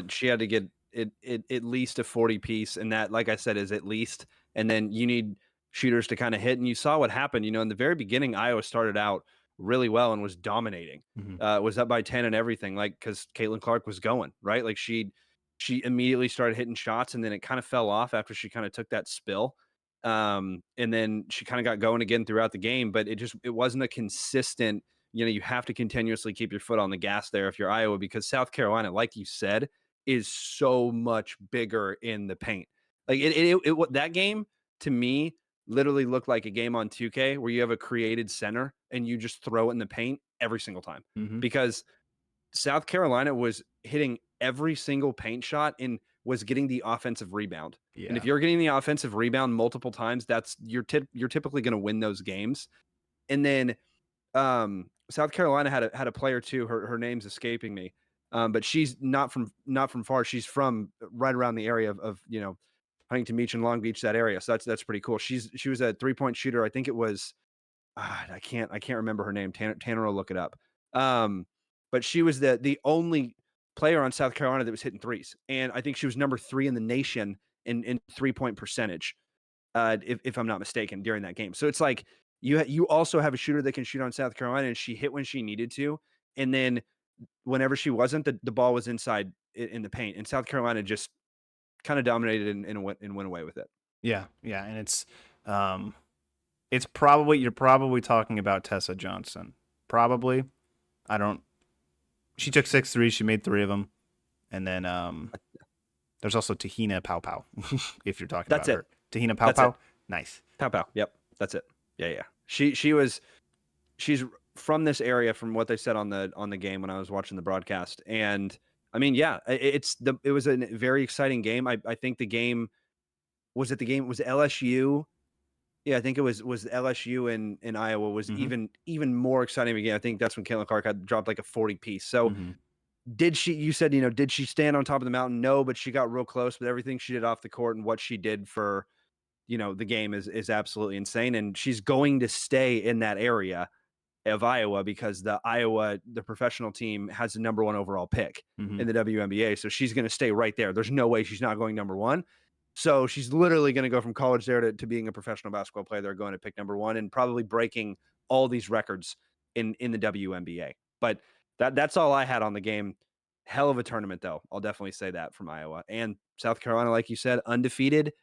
she had to get it at least a 40 piece, and that, like I said, is at least. And then you need shooters to kind of hit. And you saw what happened. You know, in the very beginning, Iowa started out really well and was dominating. Hmm. Was up by 10 and everything, like because Caitlin Clark was going right. Like she immediately started hitting shots, and then it kind of fell off after she kind of took that spill. And then she kind of got going again throughout the game, but it wasn't a consistent. You know, you have to continuously keep your foot on the gas there if you're Iowa, because South Carolina, like you said, is so much bigger in the paint. Like that game to me literally looked like a game on 2K where you have a created center and you just throw it in the paint every single time, Hmm. because South Carolina was hitting every single paint shot and was getting the offensive rebound. And if Yeah. you're getting the offensive rebound multiple times, that's you're typically going to win those games. And then South Carolina had a player too. Her name's escaping me, but she's not from far. She's from right around the area of you know, Huntington Beach and Long Beach, that area. So that's pretty cool. She was a 3-point shooter. I think it was I can't remember her name. Tanner will look it up. Um, but she was the only player on South Carolina that was hitting threes, and I think she was number 3 in the nation in 3-point percentage, if I'm not mistaken, during that game. So it's like you also have a shooter that can shoot on South Carolina, and she hit when she needed to, and then whenever she wasn't, the ball was inside in the paint, and South Carolina just kind of dominated and went away with it. Yeah. Yeah. And um, it's probably you're probably talking about Tessa Johnson. Probably. I don't. She took 6 threes. She made three of them, and then there's also Tahina Pow Pow. If you're talking That's about it. her, Tahina Pow That's it. Pow, nice. Pow pow. Yep. That's it. Yeah, yeah. She's from this area, from what they said on the game when I was watching the broadcast. And I mean, yeah, it was a very exciting game. I think the game was LSU. Yeah, I think it was LSU and Iowa was Hmm. even more exciting again. I think that's when Caitlin Clark had dropped like a 40 piece. So Hmm. did she, you said, you know, did she stand on top of the mountain? No, but she got real close. But everything she did off the court and what she did for, you know, the game is absolutely insane. And she's going to stay in that area of Iowa because the professional team has the number 1 overall pick Hmm. in the WNBA. So she's going to stay right there. There's no way she's not going number 1. So she's literally going to go from college there to being a professional basketball player. They're going to pick number 1 and probably breaking all these records in the WNBA. But that's all I had on the game. Hell of a tournament, though. I'll definitely say that from Iowa and South Carolina, like you said, undefeated.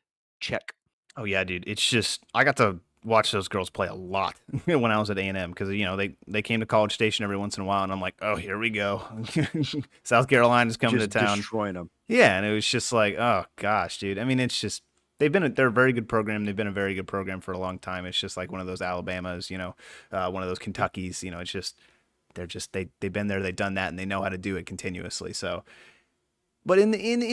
Check. Oh yeah, dude. It's just I got to watched those girls play a lot when I was at A&M because they came to College Station every once in a while, and I'm like, oh, here we go. South Carolina's coming to Just town. destroying them. Yeah, and it was just like, oh gosh, dude. I mean, it's just they're a very good program. They've been a very good program for a long time. It's just like one of those Alabamas, one of those Kentuckys. It's just they've been there, they've done that, and they know how to do it continuously. So, but in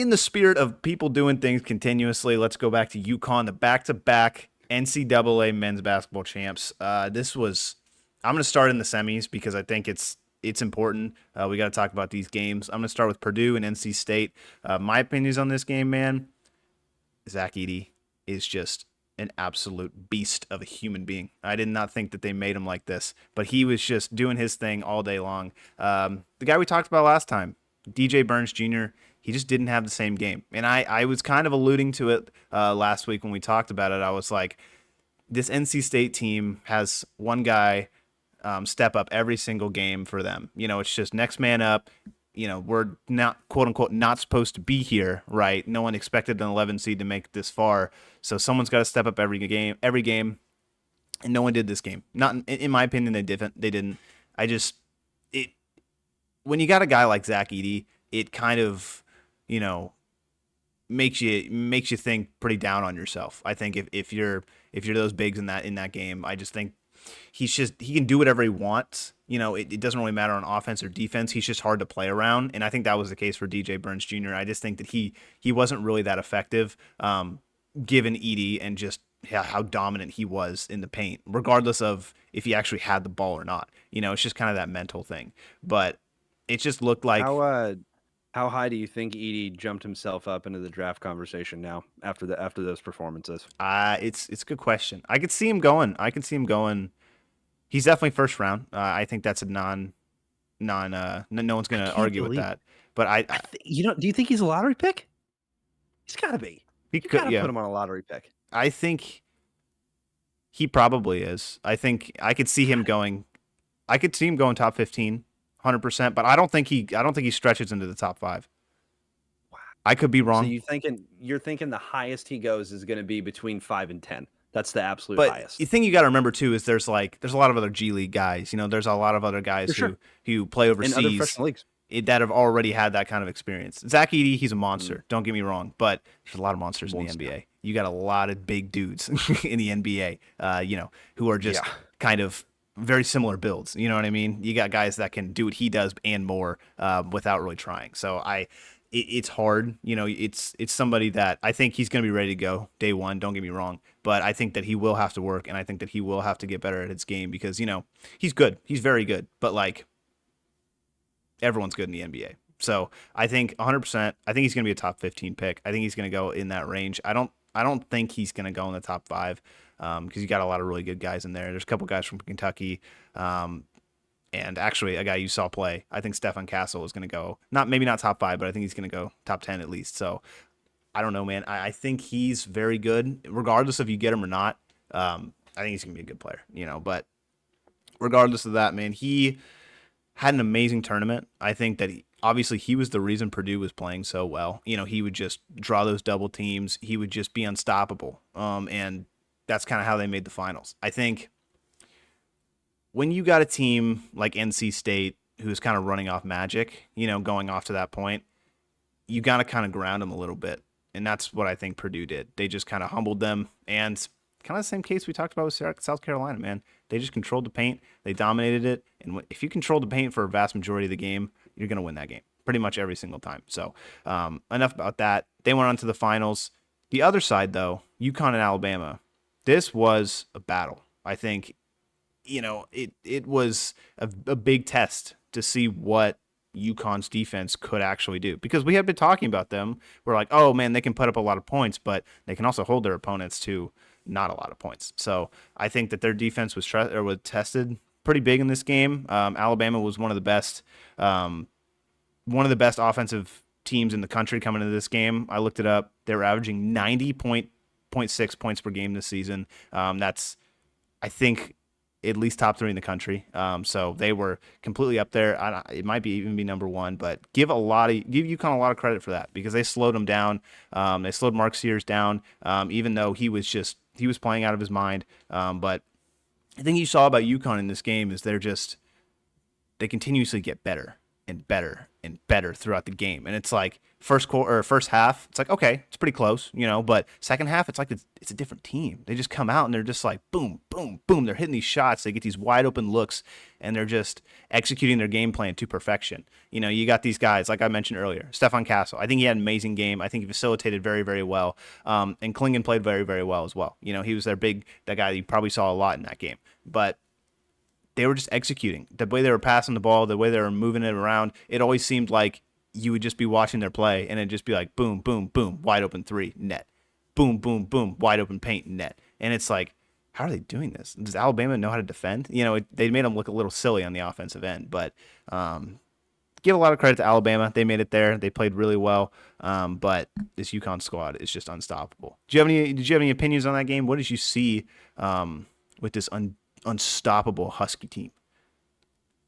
the spirit of people doing things continuously, let's go back to UConn, the back-to-back NCAA men's basketball champs. This was I'm going to start in the semis because I think it's important. We got to talk about these games. I'm going to start with Purdue and NC State. My opinions on this game, man. Zach Edey is just an absolute beast of a human being. I did not think that they made him like this, but he was just doing his thing all day long. The guy we talked about last time, DJ Burns Jr., he just didn't have the same game. And I was kind of alluding to it last week when we talked about it. I was like, this NC State team has one guy step up every single game for them. It's just next man up. We're not, quote unquote, not supposed to be here, right? No one expected an 11 seed to make it this far. So someone's got to step up every game, and no one did this game. Not in my opinion, they didn't. When you got a guy like Zach Edey, it kind of, makes you think pretty down on yourself. I think if you're those bigs in that game, I just think he can do whatever he wants. It doesn't really matter on offense or defense. He's just hard to play around, and I think that was the case for DJ Burns Jr. I just think that he wasn't really that effective, given Edey and just how dominant he was in the paint, regardless of if he actually had the ball or not. It's just kind of that mental thing. But it just looked like How high do you think Edey jumped himself up into the draft conversation now after those performances? It's a good question. I could see him going. He's definitely first round. I think that's a no one's going to argue with that. But do you think he's a lottery pick? He's got to be. He You got could, to put him on a lottery pick. I think he probably is. I think I could see him going. I could see him going top 15, 100%. But I don't think he stretches into the top 5. Wow. I could be wrong. So you're thinking the highest he goes is going to be between 5 and 10. That's the absolute But highest. the thing you got to remember too is there's a lot of other G League guys. There's a lot of other guys who play overseas in other professional leagues that have already had that kind of experience. Zach Edey, he's a monster. Don't get me wrong, but there's a lot of monsters in the NBA. You got a lot of big dudes in the NBA, who are just kind of very similar builds. You know what I mean? You got guys that can do what he does and more without really trying. So it's hard. It's somebody that I think he's going to be ready to go day one. Don't get me wrong. But I think that he will have to work, and I think that he will have to get better at his game because, he's good. He's very good. But, everyone's good in the NBA. So I think 100%, I think he's going to be a top 15 pick. I think he's going to go in that range. I don't think he's going to go in the top 5 because you got a lot of really good guys in there. There's a couple guys from Kentucky. And actually, a guy you saw play, I think Stefan Castle is going to go, maybe not top 5, but I think he's going to go top 10 at least. So I don't know, man. I think he's very good, regardless if you get him or not. I think he's going to be a good player, But regardless of that, man, he had an amazing tournament. I think that obviously he was the reason Purdue was playing so well. He would just draw those double teams. He would just be unstoppable. And that's kind of how they made the finals. I think when you got a team like NC State who's kind of running off magic, going off to that point, you got to kind of ground them a little bit. And that's what I think Purdue did. They just kind of humbled them. And kind of the same case we talked about with South Carolina, man. They just controlled the paint. They dominated it. And if you control the paint for a vast majority of the game, you're going to win that game pretty much every single time. So enough about that. They went on to the finals. The other side, though, UConn and Alabama, this was a battle. I think, it was a big test to see what UConn's defense could actually do, because we have been talking about them. We're like, oh man, they can put up a lot of points, but they can also hold their opponents to not a lot of points. So I think that their defense was tested pretty big in this game. Alabama was one of the best offensive teams in the country coming into this game. I looked it up. They were averaging 90.6 points per game this season. That's, I think, at least top 3 in the country. So they were completely up there. It might even be number 1, but give UConn a lot of credit for that, because they slowed them down. They slowed Mark Sears down, even though he was just he was playing out of his mind. But the thing you saw about UConn in this game is they continuously get better and better and better throughout the game. And it's like first quarter or first half, it's like, okay, it's pretty close, but second half, it's like it's a different team. They just come out and they're just like boom, boom, boom. They're hitting these shots. They get these wide open looks and they're just executing their game plan to perfection. You got these guys, like I mentioned earlier, Stefan Castle. I think he had an amazing game. I think he facilitated very, very well. And Klingon played very, very well as well. He was that guy that you probably saw a lot in that game. But they were just executing. The way they were passing the ball, the way they were moving it around, it always seemed like you would just be watching their play and it'd just be like boom, boom, boom, wide open three, net. Boom, boom, boom, wide open paint, net. And it's like, how are they doing this? Does Alabama know how to defend? They made them look a little silly on the offensive end, but give a lot of credit to Alabama. They made it there. They played really well. But this UConn squad is just unstoppable. Did you have any opinions on that game? What did you see with this unstoppable Husky team?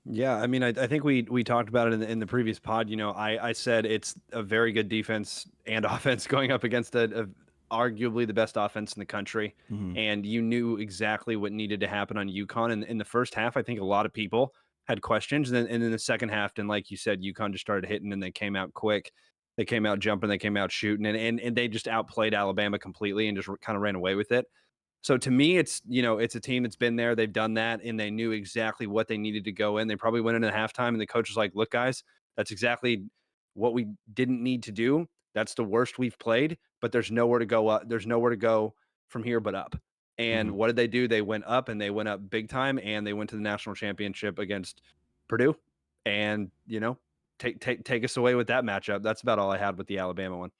Yeah, I mean, I think we talked about it in the previous pod. I said it's a very good defense and offense going up against a arguably the best offense in the country, Mm-hmm. and you knew exactly what needed to happen on UConn. And in the first half, I think a lot of people had questions, and then the second half, and like you said, UConn just started hitting, and they came out quick. They came out jumping, they came out shooting, and they just outplayed Alabama completely and just kind of ran away with it. So to me, it's a team that's been there. They've done that, and they knew exactly what they needed to go in. They probably went into halftime, and the coach was like, "Look, guys, that's exactly what we didn't need to do. That's the worst we've played, but there's nowhere to go up. There's nowhere to go from here but up." And Mm-hmm. what did they do? They went up, and they went up big time, and they went to the national championship against Purdue. And take us away with that matchup. That's about all I had with the Alabama one.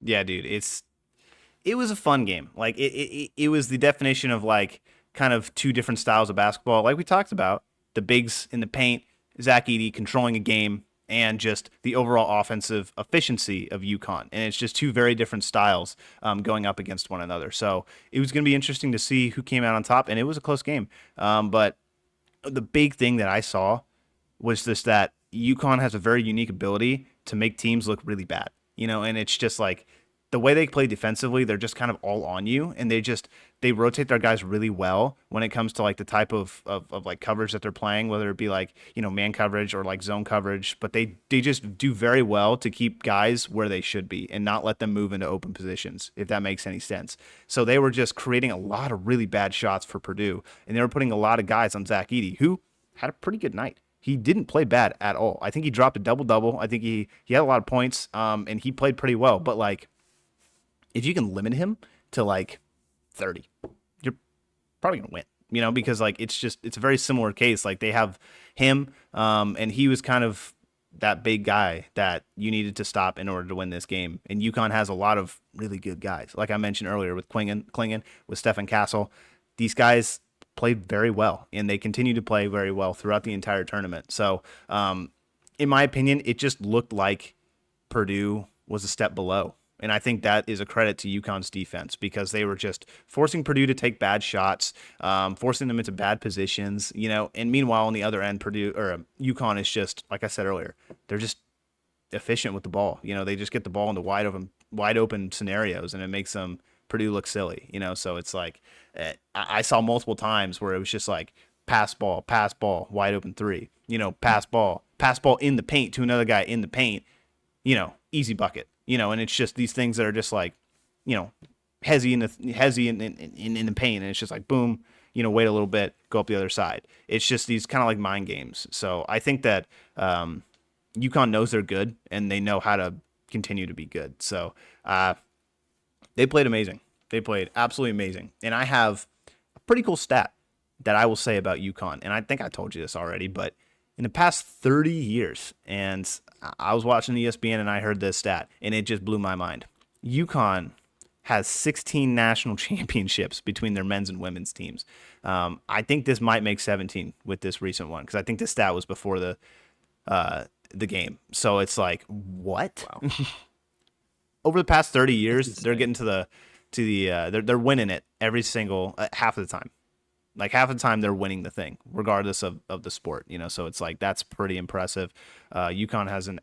Yeah, dude, it was a fun game. Like it was the definition of like kind of two different styles of basketball. Like we talked about, the bigs in the paint, Zach Edey controlling a game, and just the overall offensive efficiency of UConn. And it's just two very different styles going up against one another. So it was going to be interesting to see who came out on top, and it was a close game. But the big thing that I saw was just that UConn has a very unique ability to make teams look really bad. And it's just like the way they play defensively, they're just kind of all on you, and they rotate their guys really well when it comes to like the type of like coverage that they're playing, whether it be like man coverage or like zone coverage. But they just do very well to keep guys where they should be and not let them move into open positions, if that makes any sense. So they were just creating a lot of really bad shots for Purdue, and they were putting a lot of guys on Zach Edey, who had a pretty good night. He didn't play bad at all. I think he dropped a double-double. I think he had a lot of points, and he played pretty well. But like, if you can limit him to like 30, you're probably gonna win. Because like it's a very similar case. Like they have him, and he was kind of that big guy that you needed to stop in order to win this game. And UConn has a lot of really good guys, like I mentioned earlier with Klingon, with Stefan Castle. These guys played very well, and they continue to play very well throughout the entire tournament. So, in my opinion, it just looked like Purdue was a step below. And I think that is a credit to UConn's defense, because they were just forcing Purdue to take bad shots, forcing them into bad positions, And meanwhile, on the other end, Purdue or UConn is just, like I said earlier, they're just efficient with the ball. They just get the ball into wide open scenarios, and it makes them Purdue look silly. So it's like I saw multiple times where it was just like pass ball, wide open three. Pass ball in the paint to another guy in the paint. Easy bucket. And it's just these things that are just like, hezzy in the paint, and it's just like boom, wait a little bit, go up the other side. It's just these kind of like mind games. So I think that UConn knows they're good, and they know how to continue to be good. So they played amazing. They played absolutely amazing. And I have a pretty cool stat that I will say about UConn. And I think I told you this already, but in the past 30 years, and I was watching ESPN and I heard this stat, and it just blew my mind. UConn has 16 national championships between their men's and women's teams. I think this might make 17 with this recent one, because I think this stat was before the game. So it's like, what? Wow. Over the past 30 years, they're getting they're winning it every single half of the time. Like half the time they're winning the thing, regardless of the sport, So it's like, that's pretty impressive. UConn has an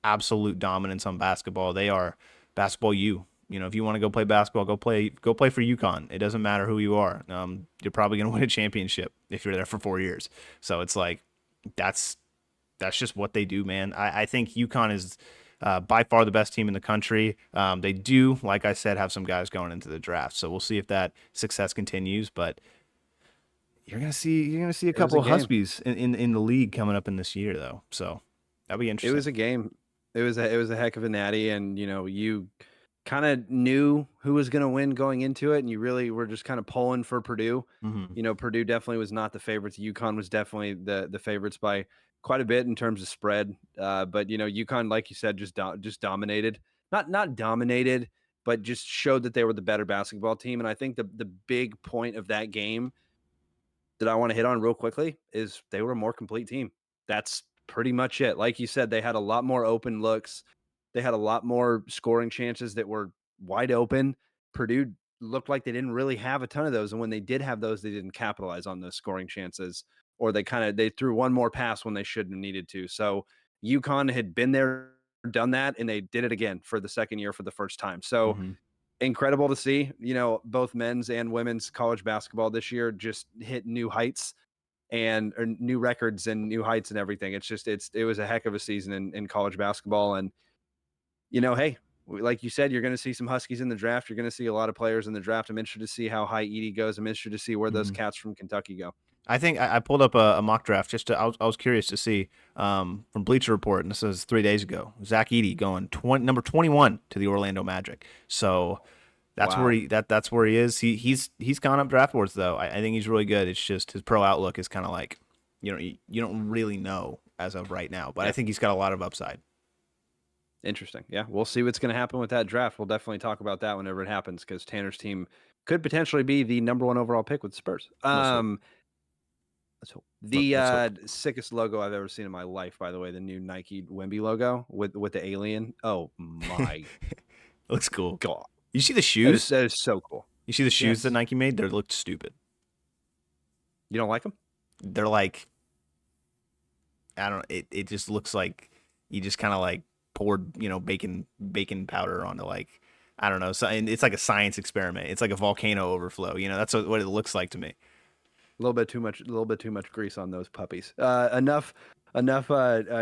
absolute dominance on basketball. They are basketball U, If you want to go play basketball, go play for UConn. It doesn't matter who you are. You're probably going to win a championship if you're there for 4 years. So it's like that's that's just what they do, man. I think UConn is by far the best team in the country. They do, like I said, have some guys going into the draft. So we'll see if that success continues. But you're gonna see a It was a couple of game. Huskies in the league coming up in this year, though. So that'll be It interesting. was a game. It was a heck of a natty, and you kind of knew who was going to win going into it, and you really were just kind of pulling for Purdue. Hmm. Purdue definitely was not the favorites. UConn was definitely the favorites by quite a bit in terms of spread. But UConn, like you said, just dominated. Not dominated, but just showed that they were the better basketball team. And I think the big point of that game that I want to hit on real quickly is they were a more complete team. That's pretty much it. Like you said, they had a lot more open looks. They had a lot more scoring chances that were wide open. Purdue looked like they didn't really have a ton of those, and when they did have those, they didn't capitalize on those scoring chances, or they threw one more pass when they shouldn't have needed to. So UConn had been there, done that, and they did it again for the second year for the first time. So Hmm. incredible to see, both men's and women's college basketball this year just hit new heights and or new records and new heights and everything. It was a heck of a season in college basketball. And, hey, like you said, you're going to see some Huskies in the draft. You're going to see a lot of players in the draft. I'm interested to see how high Edie goes. I'm interested to see where those Hmm. cats from Kentucky go. I think I pulled up a mock draft I was curious to see from Bleacher Report, and this was 3 days ago. Zach Edey going number 21 to the Orlando Magic. So Wow. that's where he is. He's gone up draft boards though. I think he's really good. It's just his pro outlook is kind of like you don't really know as of right now, but I Yeah. think he's got a lot of upside. Interesting. Yeah. We'll see what's going to happen with that draft. We'll definitely talk about that whenever it happens because Tanner's team could potentially be the number one overall pick with the Spurs. Let's hope. Let's hope. The Let's hope. sickest logo I've ever seen in my life, by the way, the new Nike Wemby logo with the alien. Oh my Looks cool. god, You see the that is shoes? that is so cool. You see the shoes that Yes, Nike made? They looked stupid. you don't like them? They're like I don't. It just looks like you just kind of like poured baking powder onto like I don't know. So and it's like a science experiment. It's like a volcano overflow. That's what it looks like to me. A little bit too much grease on those puppies. Enough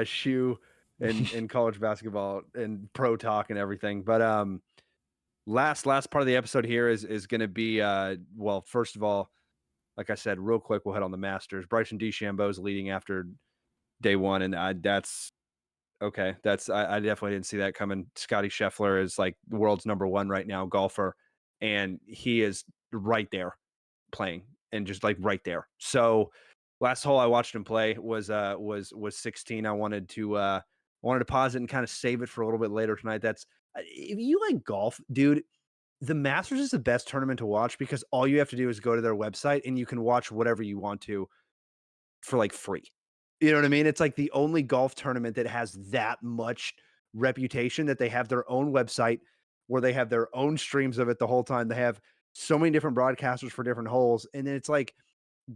shoe in college basketball and pro talk and everything. But last part of the episode here is going to be well, first of all, like I said, real quick, we'll hit on the Masters. Bryson DeChambeau is leading after day one, and that's okay. I definitely didn't see that coming. Scotty Scheffler is like the world's number one right now golfer, and he is right there playing and just like right there. So last hole I watched him play was 16. I wanted to pause it and kind of save it for a little bit later tonight. That's if you like golf, dude, the Masters is the best tournament to watch because all you have to do is go to their website and you can watch whatever you want to for like free. You know what I mean? It's like the only golf tournament that has that much reputation that they have their own website where they have their own streams of it the whole time. They have so many different broadcasters for different holes. And then it's like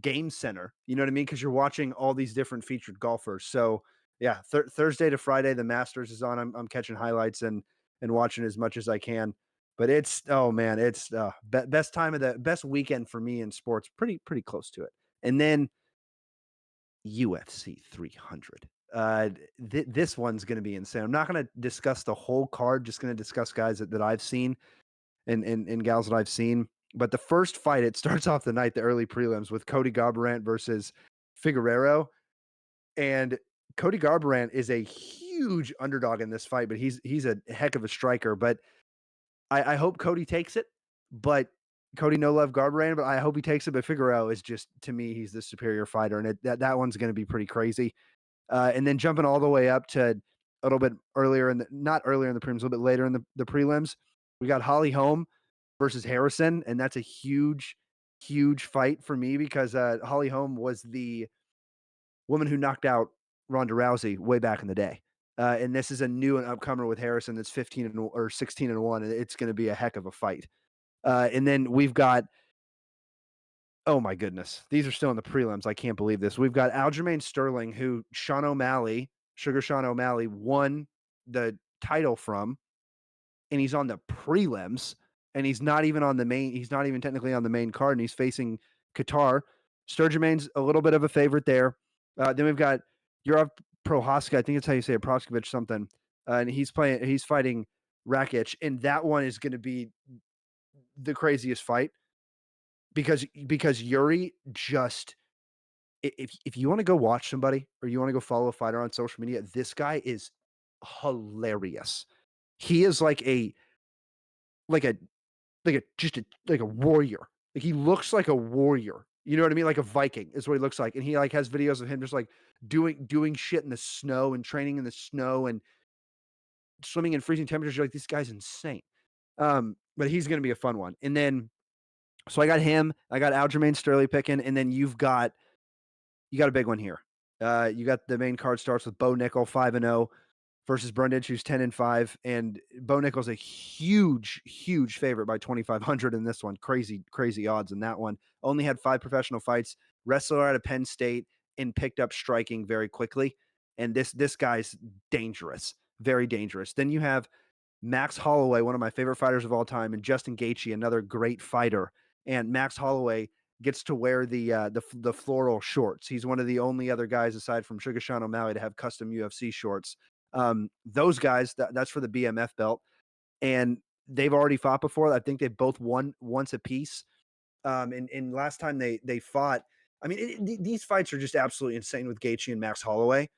game center. You know what I mean? Because you're watching all these different featured golfers. So yeah, Thursday to Friday, the Masters is on. I'm catching highlights and watching as much as I can. But it's oh man, it's best time of the best weekend for me in sports. Pretty close to it. And then UFC 300. This one's going to be insane. I'm not going to discuss the whole card. Just going to discuss guys that I've seen and gals that I've seen. But the first fight, it starts off the night, the early prelims with Cody Garbrandt versus Figueroa. And Cody Garbrandt is a huge underdog in this fight, but he's a heck of a striker. But I hope Cody takes it. But Cody no love Garbrandt, but I hope he takes it. But Figueroa is just to me, he's the superior fighter, and that one's going to be pretty crazy. And then jumping all the way up to a little bit earlier not earlier in the prelims, a little bit later in the prelims, we got Holly Holm versus Harrison, and that's a huge fight for me because Holly Holm was the woman who knocked out Ronda Rousey way back in the day. And this is a new and upcomer with Harrison that's 16-1, and it's going to be a heck of a fight. And then we've got oh my goodness, these are still in the prelims. I can't believe this. We've got Aljamain Sterling, who Sean O'Malley, Sugar Sean O'Malley, won the title from and he's on the prelims, and he's not even on the main. He's not even technically on the main card, and he's facing Qatar. Sturgeon's a little bit of a favorite there. Then we've got Yurov Prohaska. I think that's how you say it, Proskovich something. And he's fighting Rakic, and that one is going to be the craziest fight because Yuri just if you want to go watch somebody or you want to go follow a fighter on social media, this guy is hilarious. He is like a like a warrior. Like he looks like a warrior. You know what I mean? Like a Viking is what he looks like. And he like has videos of him just like doing shit in the snow and training in the snow and swimming in freezing temperatures. You're like, this guy's insane. But he's gonna be a fun one. And then so I got him, I got Aljamain Sterling picking, and then you got a big one here. You got the main card starts with Bo Nickel 5-0 versus Brundage, who's 10-5, and Bo Nickel's a huge favorite by 2,500 in this one. Crazy odds in that one. Only had 5 professional fights. Wrestler out of Penn State and picked up striking very quickly. And this guy's dangerous, very dangerous. Then you have Max Holloway, one of my favorite fighters of all time, and Justin Gaethje, another great fighter. And Max Holloway gets to wear the floral shorts. He's one of the only other guys aside from Sugar Sean O'Malley to have custom UFC shorts. Those guys, that's for the BMF belt, and they've already fought before. I think they've both won once apiece. And last time they fought, I mean, these fights are just absolutely insane with Gaethje and Max Holloway.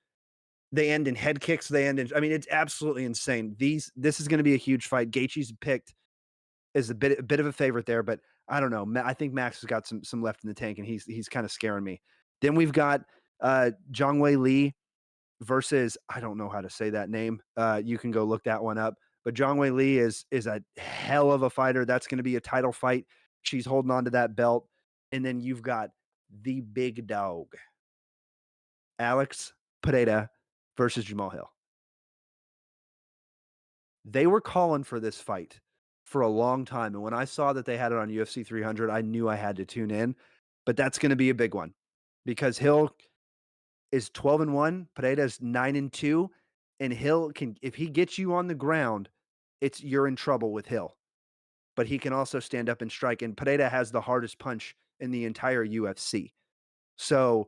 They end in head kicks. They end in, I mean, it's absolutely insane. This is going to be a huge fight. Gaethje's picked is a bit of a favorite there, but I don't know. I think Max has got some left in the tank, and he's kind of scaring me. Then we've got Zhang Wei Li versus, I don't know how to say that name. You can go look that one up. But Zhang Wei Li is a hell of a fighter. That's going to be a title fight. She's holding on to that belt. And then you've got the big dog, Alex Pereira versus Jamal Hill. They were calling for this fight for a long time. And when I saw that they had it on UFC 300, I knew I had to tune in. But that's going to be a big one because Hill is 12-1, Pereira is 9-2, and Hill can, if he gets you on the ground, you're in trouble with Hill. But he can also stand up and strike, and Pereira has the hardest punch in the entire UFC. So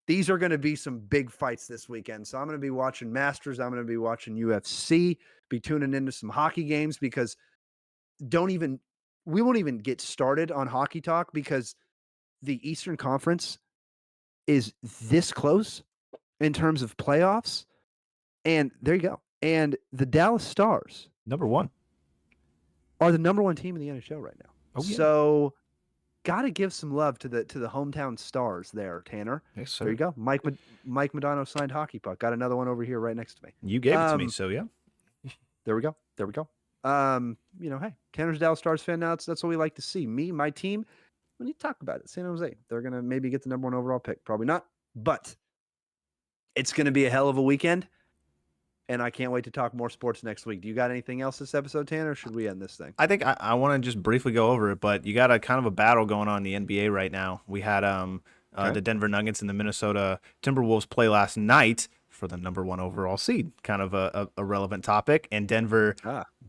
these are going to be some big fights this weekend. So I'm going to be watching Masters. I'm going to be watching UFC, be tuning into some hockey games because we won't even get started on hockey talk because the Eastern Conference is this close in terms of playoffs. And there you go. And the Dallas Stars Number 1. are the number 1 team in the NHL right now. Oh, yeah. So got to give some love to the hometown Stars there, Tanner. Yes, sir. There you go. Mike Modano signed hockey puck. Got another one over here right next to me. You gave it to me, so yeah. There we go. Hey, Tanner's a Dallas Stars fan now. That's what we like to see. Me, my team, we need to talk about it. San Jose. They're going to maybe get the number 1 overall pick. Probably not. But it's going to be a hell of a weekend. And I can't wait to talk more sports next week. Do you got anything else this episode, Tanner, or should we end this thing? I think I want to just briefly go over it, but you got a kind of a battle going on in the NBA right now. We had the Denver Nuggets and the Minnesota Timberwolves play last night for the number 1 overall seed. Kind of a relevant topic. And Denver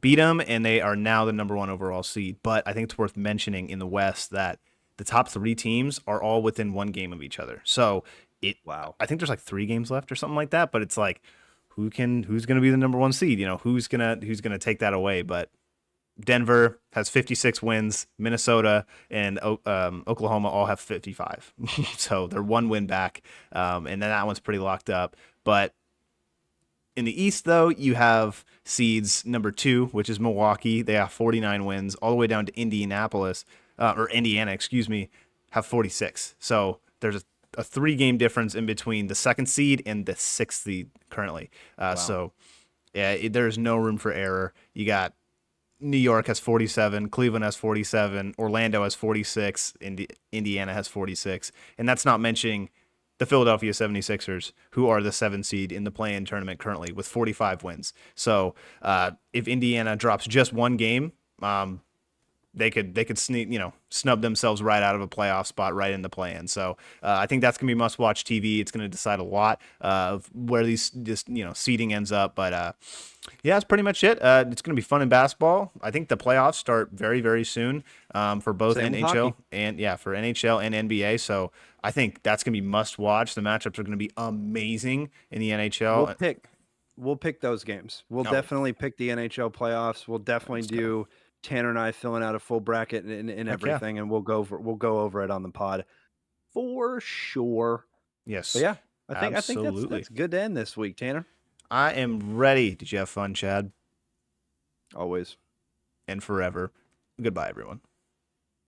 beat them, and they are now the number 1 overall seed. But I think it's worth mentioning in the West that the top 3 teams are all within 1 game of each other. So I think there's like 3 games left or something like that. But it's like, who's going to be the number 1 seed? You know, who's going to take that away? But Denver has 56 wins. Minnesota and Oklahoma all have 55. So they're 1 win back. And then that one's pretty locked up. But in the East, though, you have seeds number 2, which is Milwaukee. They have 49 wins, all the way down to Indiana, have 46. So there's a 3-game difference in between the 2nd seed and the 6th seed currently. Wow. So, yeah, there's no room for error. You got New York has 47, Cleveland has 47, Orlando has 46, Indiana has 46. And that's not mentioning the Philadelphia 76ers, who are the 7th seed in the play-in tournament currently with 45 wins. So if Indiana drops just 1 game, they could snub themselves right out of a playoff spot right in the play-in. So I think that's gonna be must-watch TV. It's gonna decide a lot of where these just seeding ends up. But yeah, that's pretty much it. It's gonna be fun in basketball. I think the playoffs start very very soon for both Same with NHL hockey. and for NHL and NBA. So I think that's gonna be must-watch. The matchups are gonna be amazing in the We'll NHL. pick we'll pick those games. We'll Oh, definitely pick the NHL playoffs. We'll definitely let's go. do Tanner and I filling out a full bracket and Heck yeah. everything, and we'll go over it on the pod for sure. But Yes, yeah, I think absolutely. that's good to end this week, Tanner. I am ready. Did you have fun, Chad? Always. And forever. Goodbye, everyone.